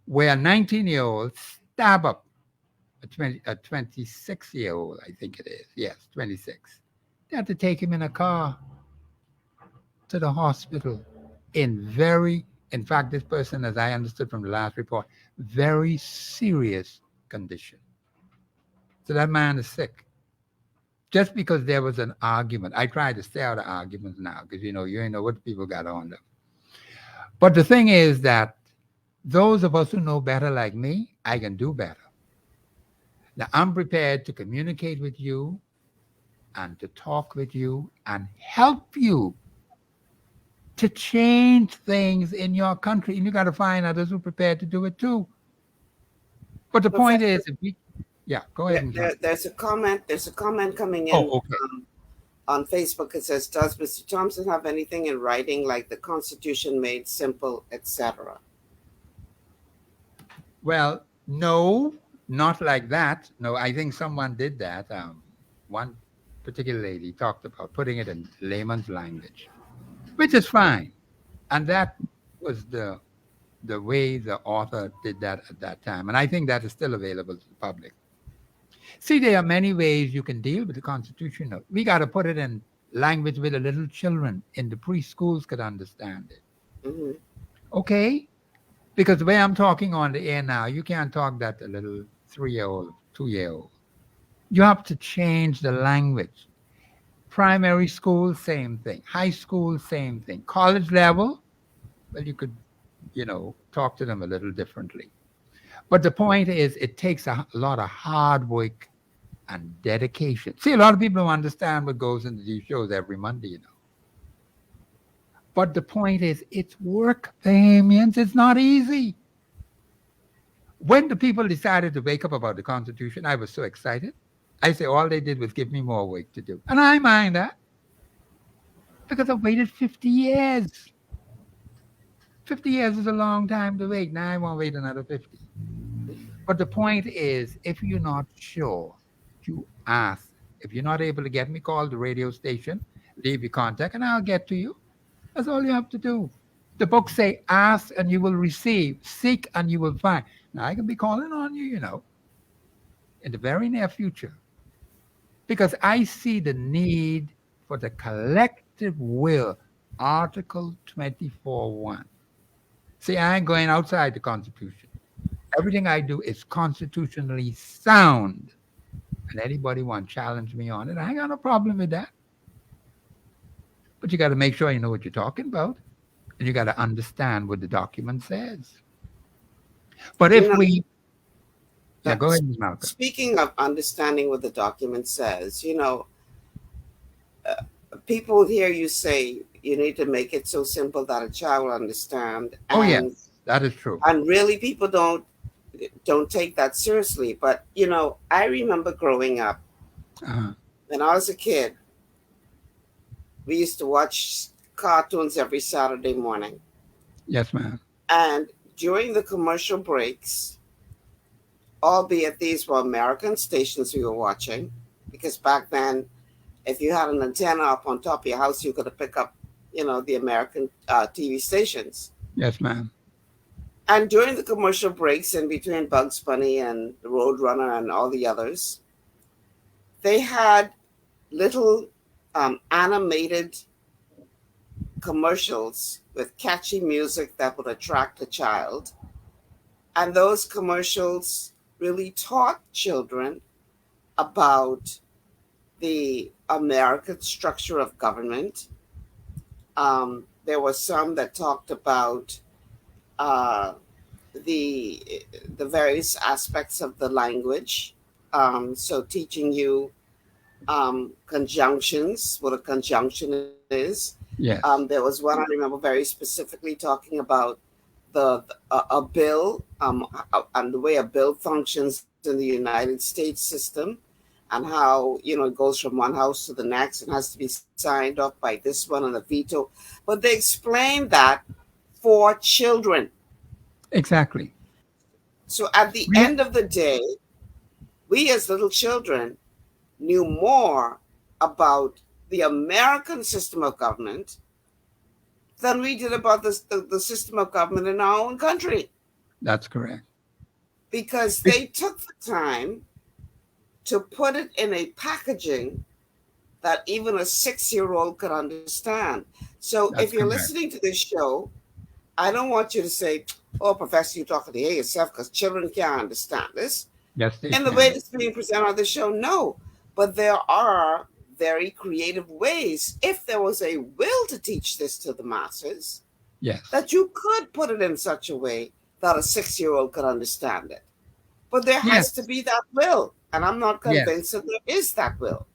where a 19-year-old stabbed up a 26-year-old, I think it is. Yes, 26. They had to take him in a car to the hospital in fact, this person, as I understood from the last report, very serious condition. So that man is sick. Just because there was an argument. I try to stay out of arguments now because, you ain't know what people got on them. But the thing is that those of us who know better like me, I can do better. Now, I'm prepared to communicate with you and to talk with you and help you to change things in your country. And you got to find others who are prepared to do it too. But the point is, go ahead. There's a comment coming in okay. On Facebook. It says, does Mr. Thompson have anything in writing like the Constitution made simple, etc.? Well, no, not like that. No, I think someone did that. One particular lady talked about putting it in layman's language, which is fine. And that was the way the author did that at that time. And I think that is still available to the public. See, there are many ways you can deal with the Constitution. We got to put it in language where the little children in the preschools could understand it. Mm-hmm. Okay? Because the way I'm talking on the air now, you can't talk that to a little 3-year-old, 2-year-old. You have to change the language. Primary school, same thing. High school, same thing. College level, well, you could, talk to them a little differently. But the point is, it takes a lot of hard work and dedication. See, a lot of people don't understand what goes into these shows every Monday, But the point is, it's work, Bahamians. It's not easy. When the people decided to wake up about the Constitution, I was so excited. I say all they did was give me more work to do. And I mind that. Because I waited 50 years. 50 years is a long time to wait. Now I won't wait another 50. But the point is, if you're not sure, you ask. If you're not able to get me, call the radio station, leave your contact, and I'll get to you. That's all you have to do. The books say, ask and you will receive, seek and you will find. Now, I can be calling on you, in the very near future. Because I see the need for the collective will, Article 24.1. See, I ain't going outside the Constitution. Everything I do is constitutionally sound. And anybody want to challenge me on it, I ain't got no problem with that. But you got to make sure you know what you're talking about. And you got to understand what the document says. But if go ahead, Ms. Malcolm. Speaking of understanding what the document says, people hear you say you need to make it so simple that a child will understand. And, yes, that is true. And really, people don't take that seriously. But, I remember growing up, when I was a kid, we used to watch cartoons every Saturday morning. Yes, ma'am. And during the commercial breaks, albeit these were American stations we were watching, because back then, if you had an antenna up on top of your house, you could pick up, the American TV stations. Yes, ma'am. And during the commercial breaks in between Bugs Bunny and the Roadrunner and all the others, they had little animated commercials with catchy music that would attract a child. And those commercials really taught children about the American structure of government. There were some that talked about the various aspects of the language. So teaching you conjunctions, what a conjunction is. Yes. There was one I remember very specifically talking about a bill and the way a bill functions in the United States system, and how it goes from one house to the next and has to be signed off by this one and a veto. But they explained that for children. Exactly. So at the end of the day, we as little children knew more about the American system of government than we did about the system of government in our own country. That's correct. Because they took the time to put it in a packaging that even a 6-year-old could understand. So if you're listening to this show, I don't want you to say, or Professor, you talking to hear yourself because children can't understand this. Yes, they And the can. way it's being presented on the show, no. But there are very creative ways, if there was a will to teach this to the masses, Yes. that you could put it in such a way that a 6-year-old could understand it. But there has to be that will. And I'm not convinced that there is that will.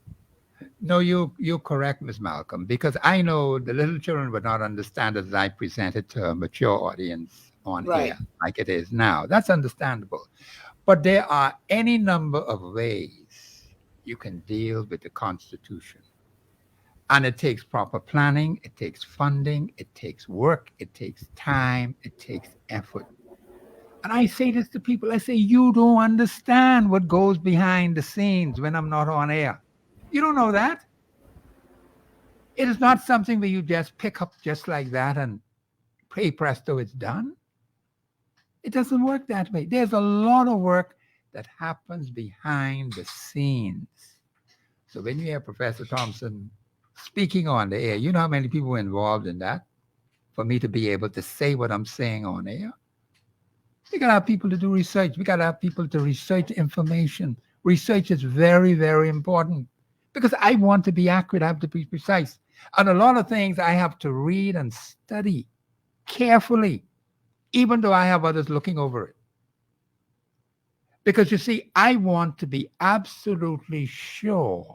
No, you're correct, Ms. Malcolm, because I know the little children would not understand as I presented to a mature audience on air like it is now. That's understandable. But there are any number of ways you can deal with the Constitution. And it takes proper planning, it takes funding, it takes work, it takes time, it takes effort. And I say this to people, I say, you don't understand what goes behind the scenes when I'm not on air. You don't know that. It is not something where you just pick up just like that and pray presto, it's done. It doesn't work that way. There's a lot of work that happens behind the scenes. So when you hear Professor Thompson speaking on the air, you know how many people were involved in that for me to be able to say what I'm saying on air? We got to have people to do research. We got to have people to research information. Research is very, very important because I want to be accurate. I have to be precise. And a lot of things I have to read and study carefully, even though I have others looking over it. Because you see, I want to be absolutely sure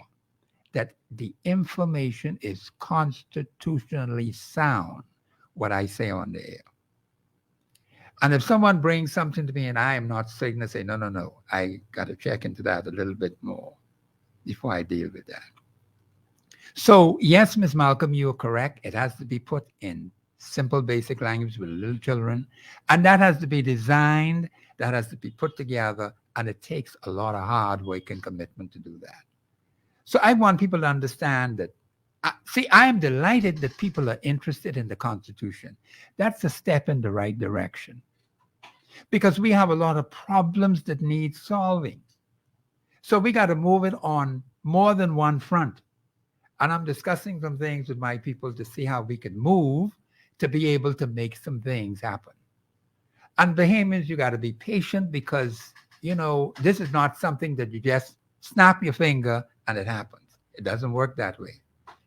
that the information is constitutionally sound, what I say on the air. And if someone brings something to me and I am not certain, I say, no, I got to check into that a little bit more before I deal with that. So, yes, Ms. Malcolm, you're correct. It has to be put in simple, basic language with little children. And that has to be designed, that has to be put together, and it takes a lot of hard work and commitment to do that. So I want people to understand that, I am delighted that people are interested in the Constitution. That's a step in the right direction. Because we have a lot of problems that need solving. So we got to move it on more than one front. And I'm discussing some things with my people to see how we can move to be able to make some things happen. And Bahamians, you got to be patient because, this is not something that you just snap your finger and it happens. It doesn't work that way.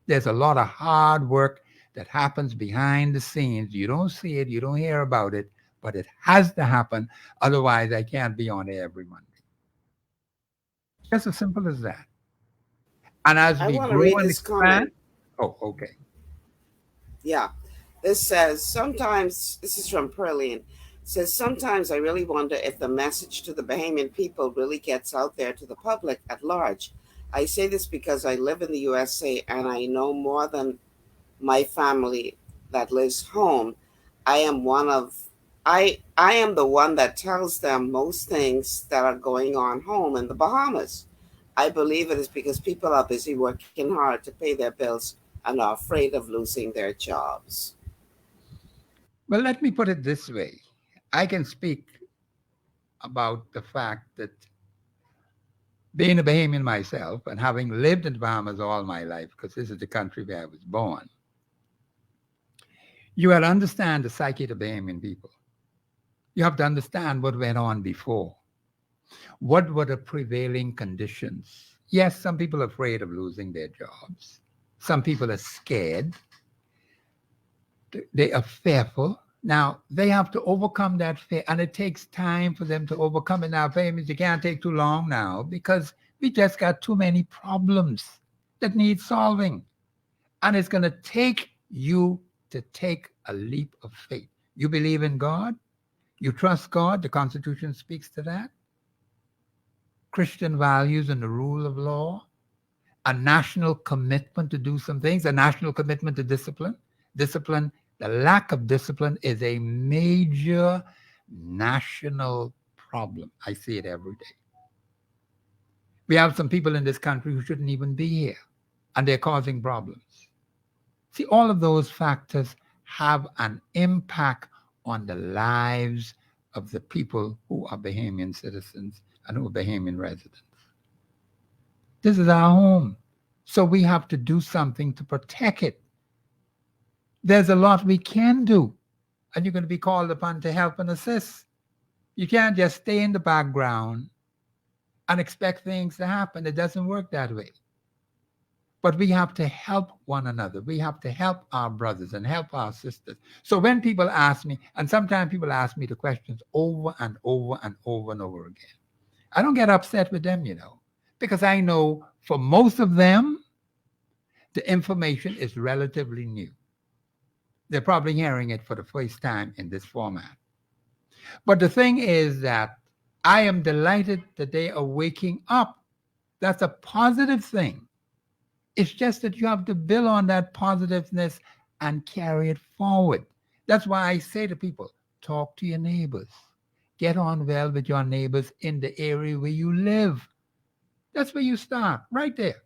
There's a lot of hard work that happens behind the scenes. You don't see it, you don't hear about it, but it has to happen. Otherwise, I can't be on air every Monday. Just as simple as that. And as we grow and expand, okay. Yeah. This says, sometimes, this is from Perlian, says, sometimes I really wonder if the message to the Bahamian people really gets out there to the public at large. I say this because I live in the USA and I know more than my family that lives home. I am the one that tells them most things that are going on home in the Bahamas. I believe it is because people are busy working hard to pay their bills and are afraid of losing their jobs. Well, let me put it this way. I can speak about the fact that being a Bahamian myself and having lived in the Bahamas all my life, because this is the country where I was born, you have to understand the psyche of the Bahamian people. You have to understand what went on before. What were the prevailing conditions? Yes, some people are afraid of losing their jobs. Some people are scared. They are fearful. Now, they have to overcome that fear, and it takes time for them to overcome it. Now, Bahamians, you can't take too long now because we just got too many problems that need solving. And it's going to take you to take a leap of faith. You believe in God? You trust God? The Constitution speaks to that. Christian values and the rule of law. A national commitment to do some things. A national commitment to discipline. Discipline. The lack of discipline is a major national problem. I see it every day. We have some people in this country who shouldn't even be here, and they're causing problems. See, all of those factors have an impact on the lives of the people who are Bahamian citizens and who are Bahamian residents. This is our home, so we have to do something to protect it. There's a lot we can do. and you're going to be called upon to help and assist. You can't just stay in the background and expect things to happen. It doesn't work that way. But we have to help one another. We have to help our brothers and help our sisters. So when people ask me, and sometimes people ask me the questions over and over and over and over again, I don't get upset with them, because I know for most of them, the information is relatively new. They're probably hearing it for the first time in this format. But the thing is that I am delighted that they are waking up. That's a positive thing. It's just that you have to build on that positiveness and carry it forward. That's why I say to people, talk to your neighbors. Get on well with your neighbors in the area where you live. That's where you start, right there.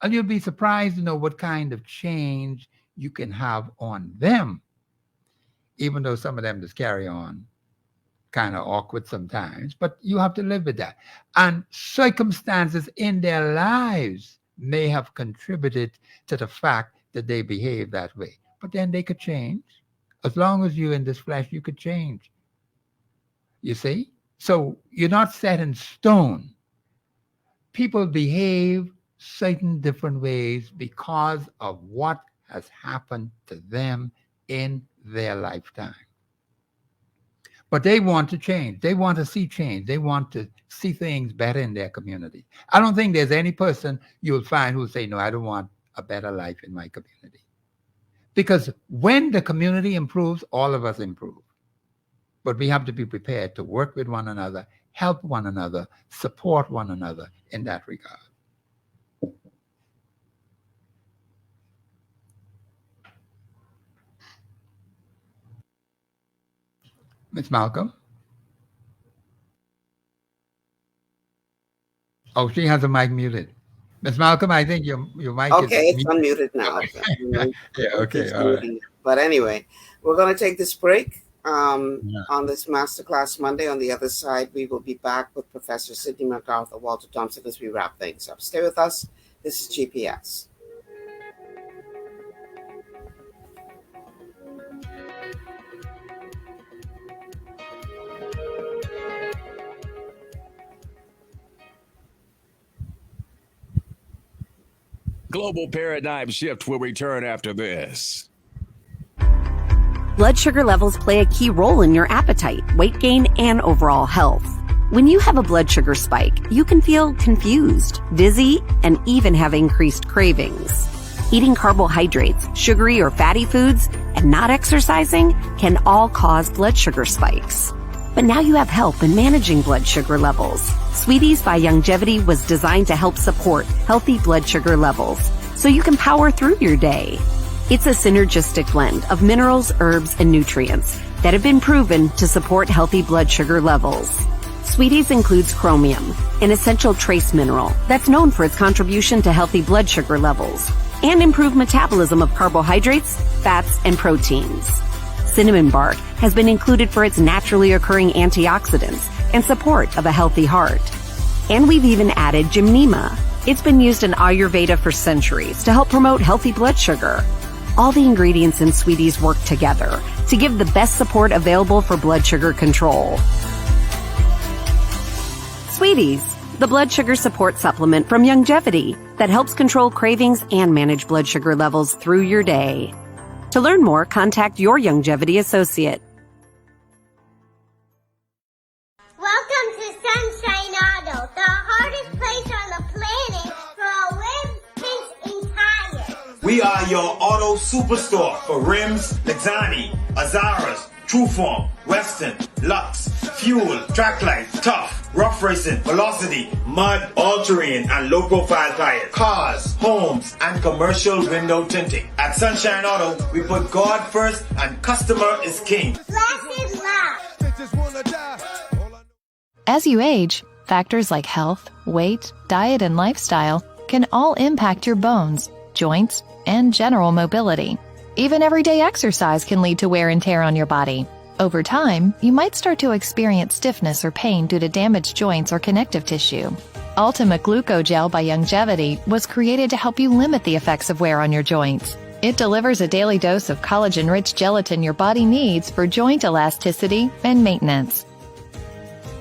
And you'll be surprised to know what kind of change you can have on them, even though some of them just carry on kind of awkward sometimes, but you have to live with that. And circumstances in their lives may have contributed to the fact that they behave that way. But then they could change. As long as you're in this flesh, you could change. You see? So you're not set in stone. People behave certain different ways because of what has happened to them in their lifetime. But they want to change. They want to see change. They want to see things better in their community. I don't think there's any person you'll find who'll say, no, I don't want a better life in my community. Because when the community improves, all of us improve. But we have to be prepared to work with one another, help one another, support one another in that regard. Ms. Malcolm? Oh, she has a mic muted. Ms. Malcolm, I think your mic is Okay, it's unmuted now. Yeah, okay, all right. But anyway, we're going to take this break on this Masterclass Monday. On the other side, we will be back with Professor Sidney MacArthur, Walter Thompson, as we wrap things up. Stay with us. This is GPS. Global Paradigm Shift will return after this. Blood sugar levels play a key role in your appetite, weight gain, and overall health. When you have a blood sugar spike, you can feel confused, dizzy, and even have increased cravings. Eating carbohydrates, sugary or fatty foods, and not exercising can all cause blood sugar spikes. But now you have help in managing blood sugar levels. Sweeties by Youngevity was designed to help support healthy blood sugar levels so you can power through your day. It's a synergistic blend of minerals, herbs, and nutrients that have been proven to support healthy blood sugar levels. Sweeties includes chromium, an essential trace mineral that's known for its contribution to healthy blood sugar levels and improved metabolism of carbohydrates, fats, and proteins. Cinnamon bark has been included for its naturally occurring antioxidants and support of a healthy heart. And we've even added gymnema. It's been used in Ayurveda for centuries to help promote healthy blood sugar. All the ingredients in Sweeties work together to give the best support available for blood sugar control. Sweeties, the blood sugar support supplement from Youngevity that helps control cravings and manage blood sugar levels through your day. To learn more, contact your Youngevity associate. Welcome to Sunshine Auto, the hardest place on the planet for rims, paints, and tires. We are your auto superstore for rims, Lexani, Azaras, Trueform, Western, Lux, Fuel, Trackline, Tough, Rough Racing, Velocity, Mud, All-Terrain, and low-profile tires, cars, homes, and commercial window tinting. At Sunshine Auto, we put God first and customer is king. Blessed love. As you age, factors like health, weight, diet, and lifestyle can all impact your bones, joints, and general mobility. Even everyday exercise can lead to wear and tear on your body. Over time, you might start to experience stiffness or pain due to damaged joints or connective tissue. Ultimate Glucogel by Youngevity was created to help you limit the effects of wear on your joints. It delivers a daily dose of collagen-rich gelatin your body needs for joint elasticity and maintenance.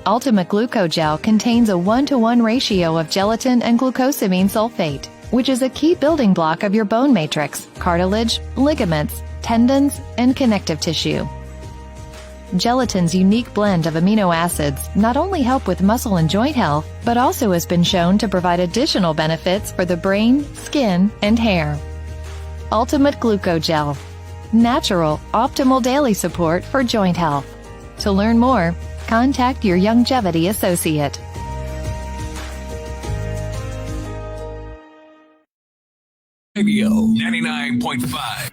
Ultimate Glucogel contains a 1-to-1 ratio of gelatin and glucosamine sulfate, which is a key building block of your bone matrix, cartilage, ligaments, tendons, and connective tissue. Gelatin's unique blend of amino acids not only help with muscle and joint health, but also has been shown to provide additional benefits for the brain, skin, and hair. Ultimate Glucogel. Natural, optimal daily support for joint health. To learn more, contact your Longevity associate. Radio 99.5.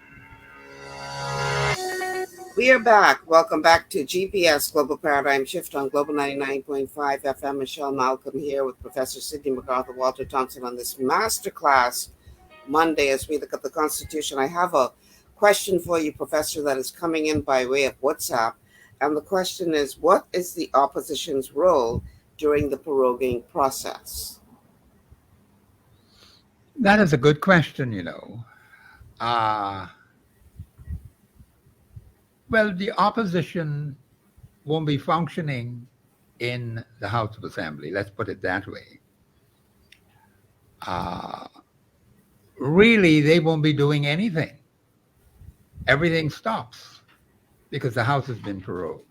We are back. Welcome back to GPS Global Paradigm Shift on Global 99.5 FM. Michelle Malcolm here with Professor Sidney MacArthur, Walter Thompson on this masterclass Monday as we look at the Constitution. I have a question for you, Professor, that is coming in by way of WhatsApp. And the question is, what is the opposition's role during the proroguing process? That is a good question, you know. Well, the opposition won't be functioning in the House of Assembly. Let's put it that way. Really, they won't be doing anything. Everything stops because the House has been prorogued.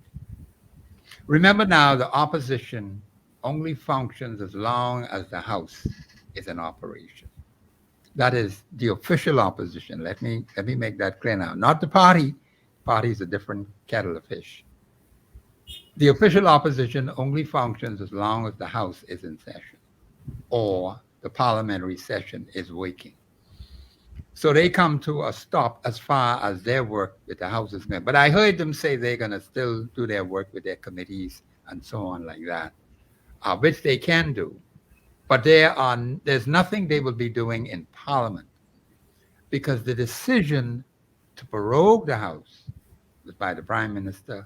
Remember now, the opposition only functions as long as the House is in operation. That is the official opposition. Let me make that clear now. Not the party. Party is a different kettle of fish. The official opposition only functions as long as the House is in session or the parliamentary session is waking. So they come to a stop as far as their work with the House is concerned. But I heard them say they're going to still do their work with their committees and so on like that, which they can do. But there's nothing they will be doing in Parliament because the decision to prorogue the House was by the Prime Minister.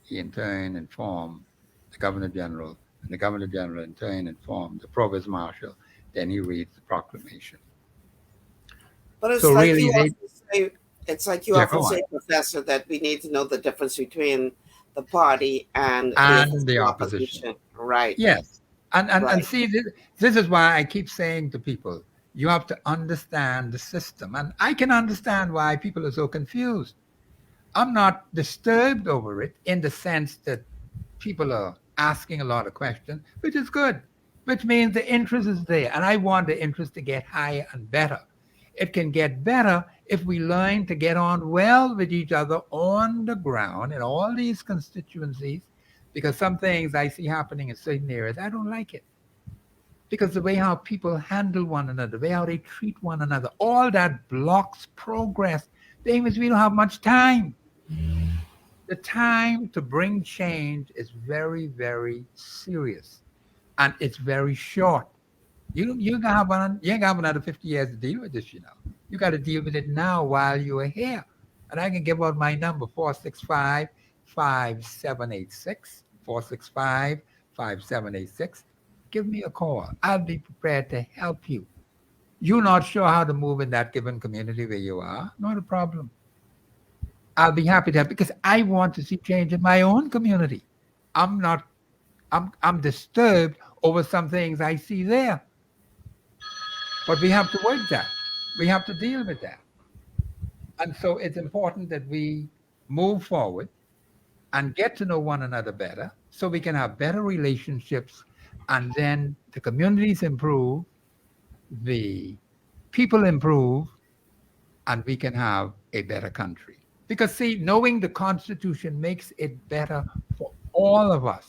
He in turn informed the Governor General, and the Governor General in turn informed the Provost Marshal. Then he reads the proclamation. But it's So like really you they- often say, Professor, that we need to know the difference between the party and the opposition. Right. Yes. And Right. see, this is why I keep saying to people, you have to understand the system. And I can understand why people are so confused. I'm not disturbed over it in the sense that people are asking a lot of questions, which is good, which means the interest is there. And I want the interest to get higher and better. It can get better if we learn to get on well with each other on the ground in all these constituencies, because some things I see happening in certain areas, I don't like it. Because the way how people handle one another, the way how they treat one another, all that blocks progress. The thing is, we don't have much time. The time to bring change is very, very serious. And it's very short. You ain't gonna have another 50 years to deal with this, you know. You got to deal with it now while you are here. And I can give out my number, 465-5786, 465-5786. Give me a call. I'll be prepared to help you. You're not sure how to move in that given community where you are? Not a problem. I'll be happy to help because I want to see change in my own community. I'm disturbed over some things I see there. But we have to work that. We have to deal with that. And so it's important that we move forward and get to know one another better so we can have better relationships, and then the communities improve, the people improve, and we can have a better country. Because see, knowing the Constitution makes it better for all of us.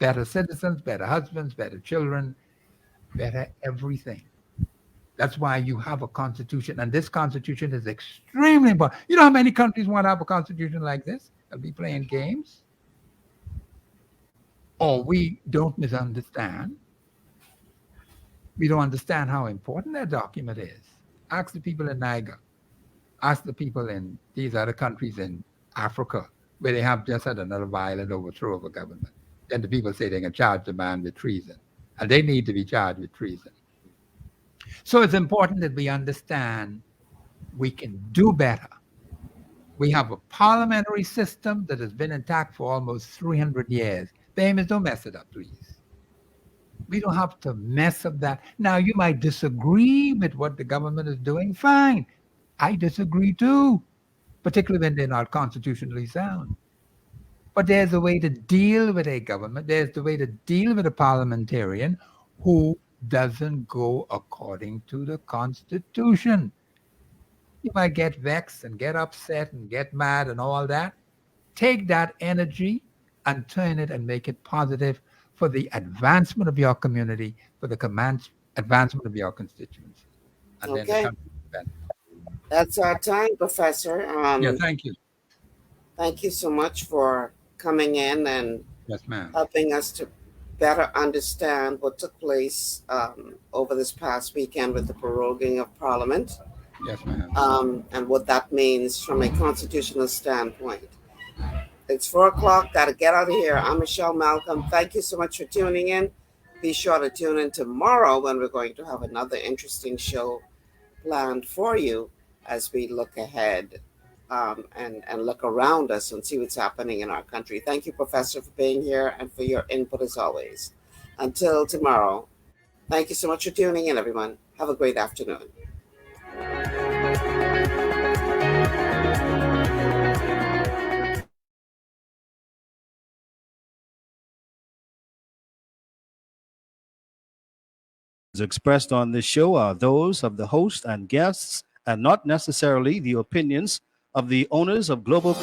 Better citizens, better husbands, better children, better everything. That's why you have a constitution, and this constitution is extremely important. You know how many countries want to have a constitution like this? They'll be playing games. Or we don't misunderstand. We don't understand how important that document is. Ask the people in Niger. Ask the people in these other countries in Africa where they have just had another violent overthrow of a government. Then the people say they can charge the man with treason, and they need to be charged with treason. So it's important that we understand We can do better. We have a parliamentary system that has been intact for almost 300 years. Bahamians, don't mess it up, please. We don't have to mess up that. Now, you might disagree with what the government is doing. Fine. I disagree too, particularly when they're not constitutionally sound. But there's a way to deal with a government. There's the way to deal with a parliamentarian who doesn't go according to the Constitution. You might get vexed and get upset and get mad and all that. Take that energy and turn it and make it positive for the advancement of your community, for the advancement of your constituency. And then the Okay. country will benefit. That's our time, Professor. Yeah, thank you. Thank you so much for coming in and Yes, ma'am. helping us to better understand what took place over this past weekend with the proroguing of Parliament, Yes, ma'am. and what that means from a constitutional standpoint. It's 4 o'clock. Got to get out of here. I'm Michelle Malcolm. Thank you so much for tuning in. Be sure to tune in tomorrow when we're going to have another interesting show planned for you as we look ahead and look around us and see what's happening in our country. Thank you, Professor, for being here and for your input as always. Until tomorrow, thank you so much for tuning in, everyone. Have a great afternoon. Expressed on this show are those of the host and guests and not necessarily the opinions of the owners of Global.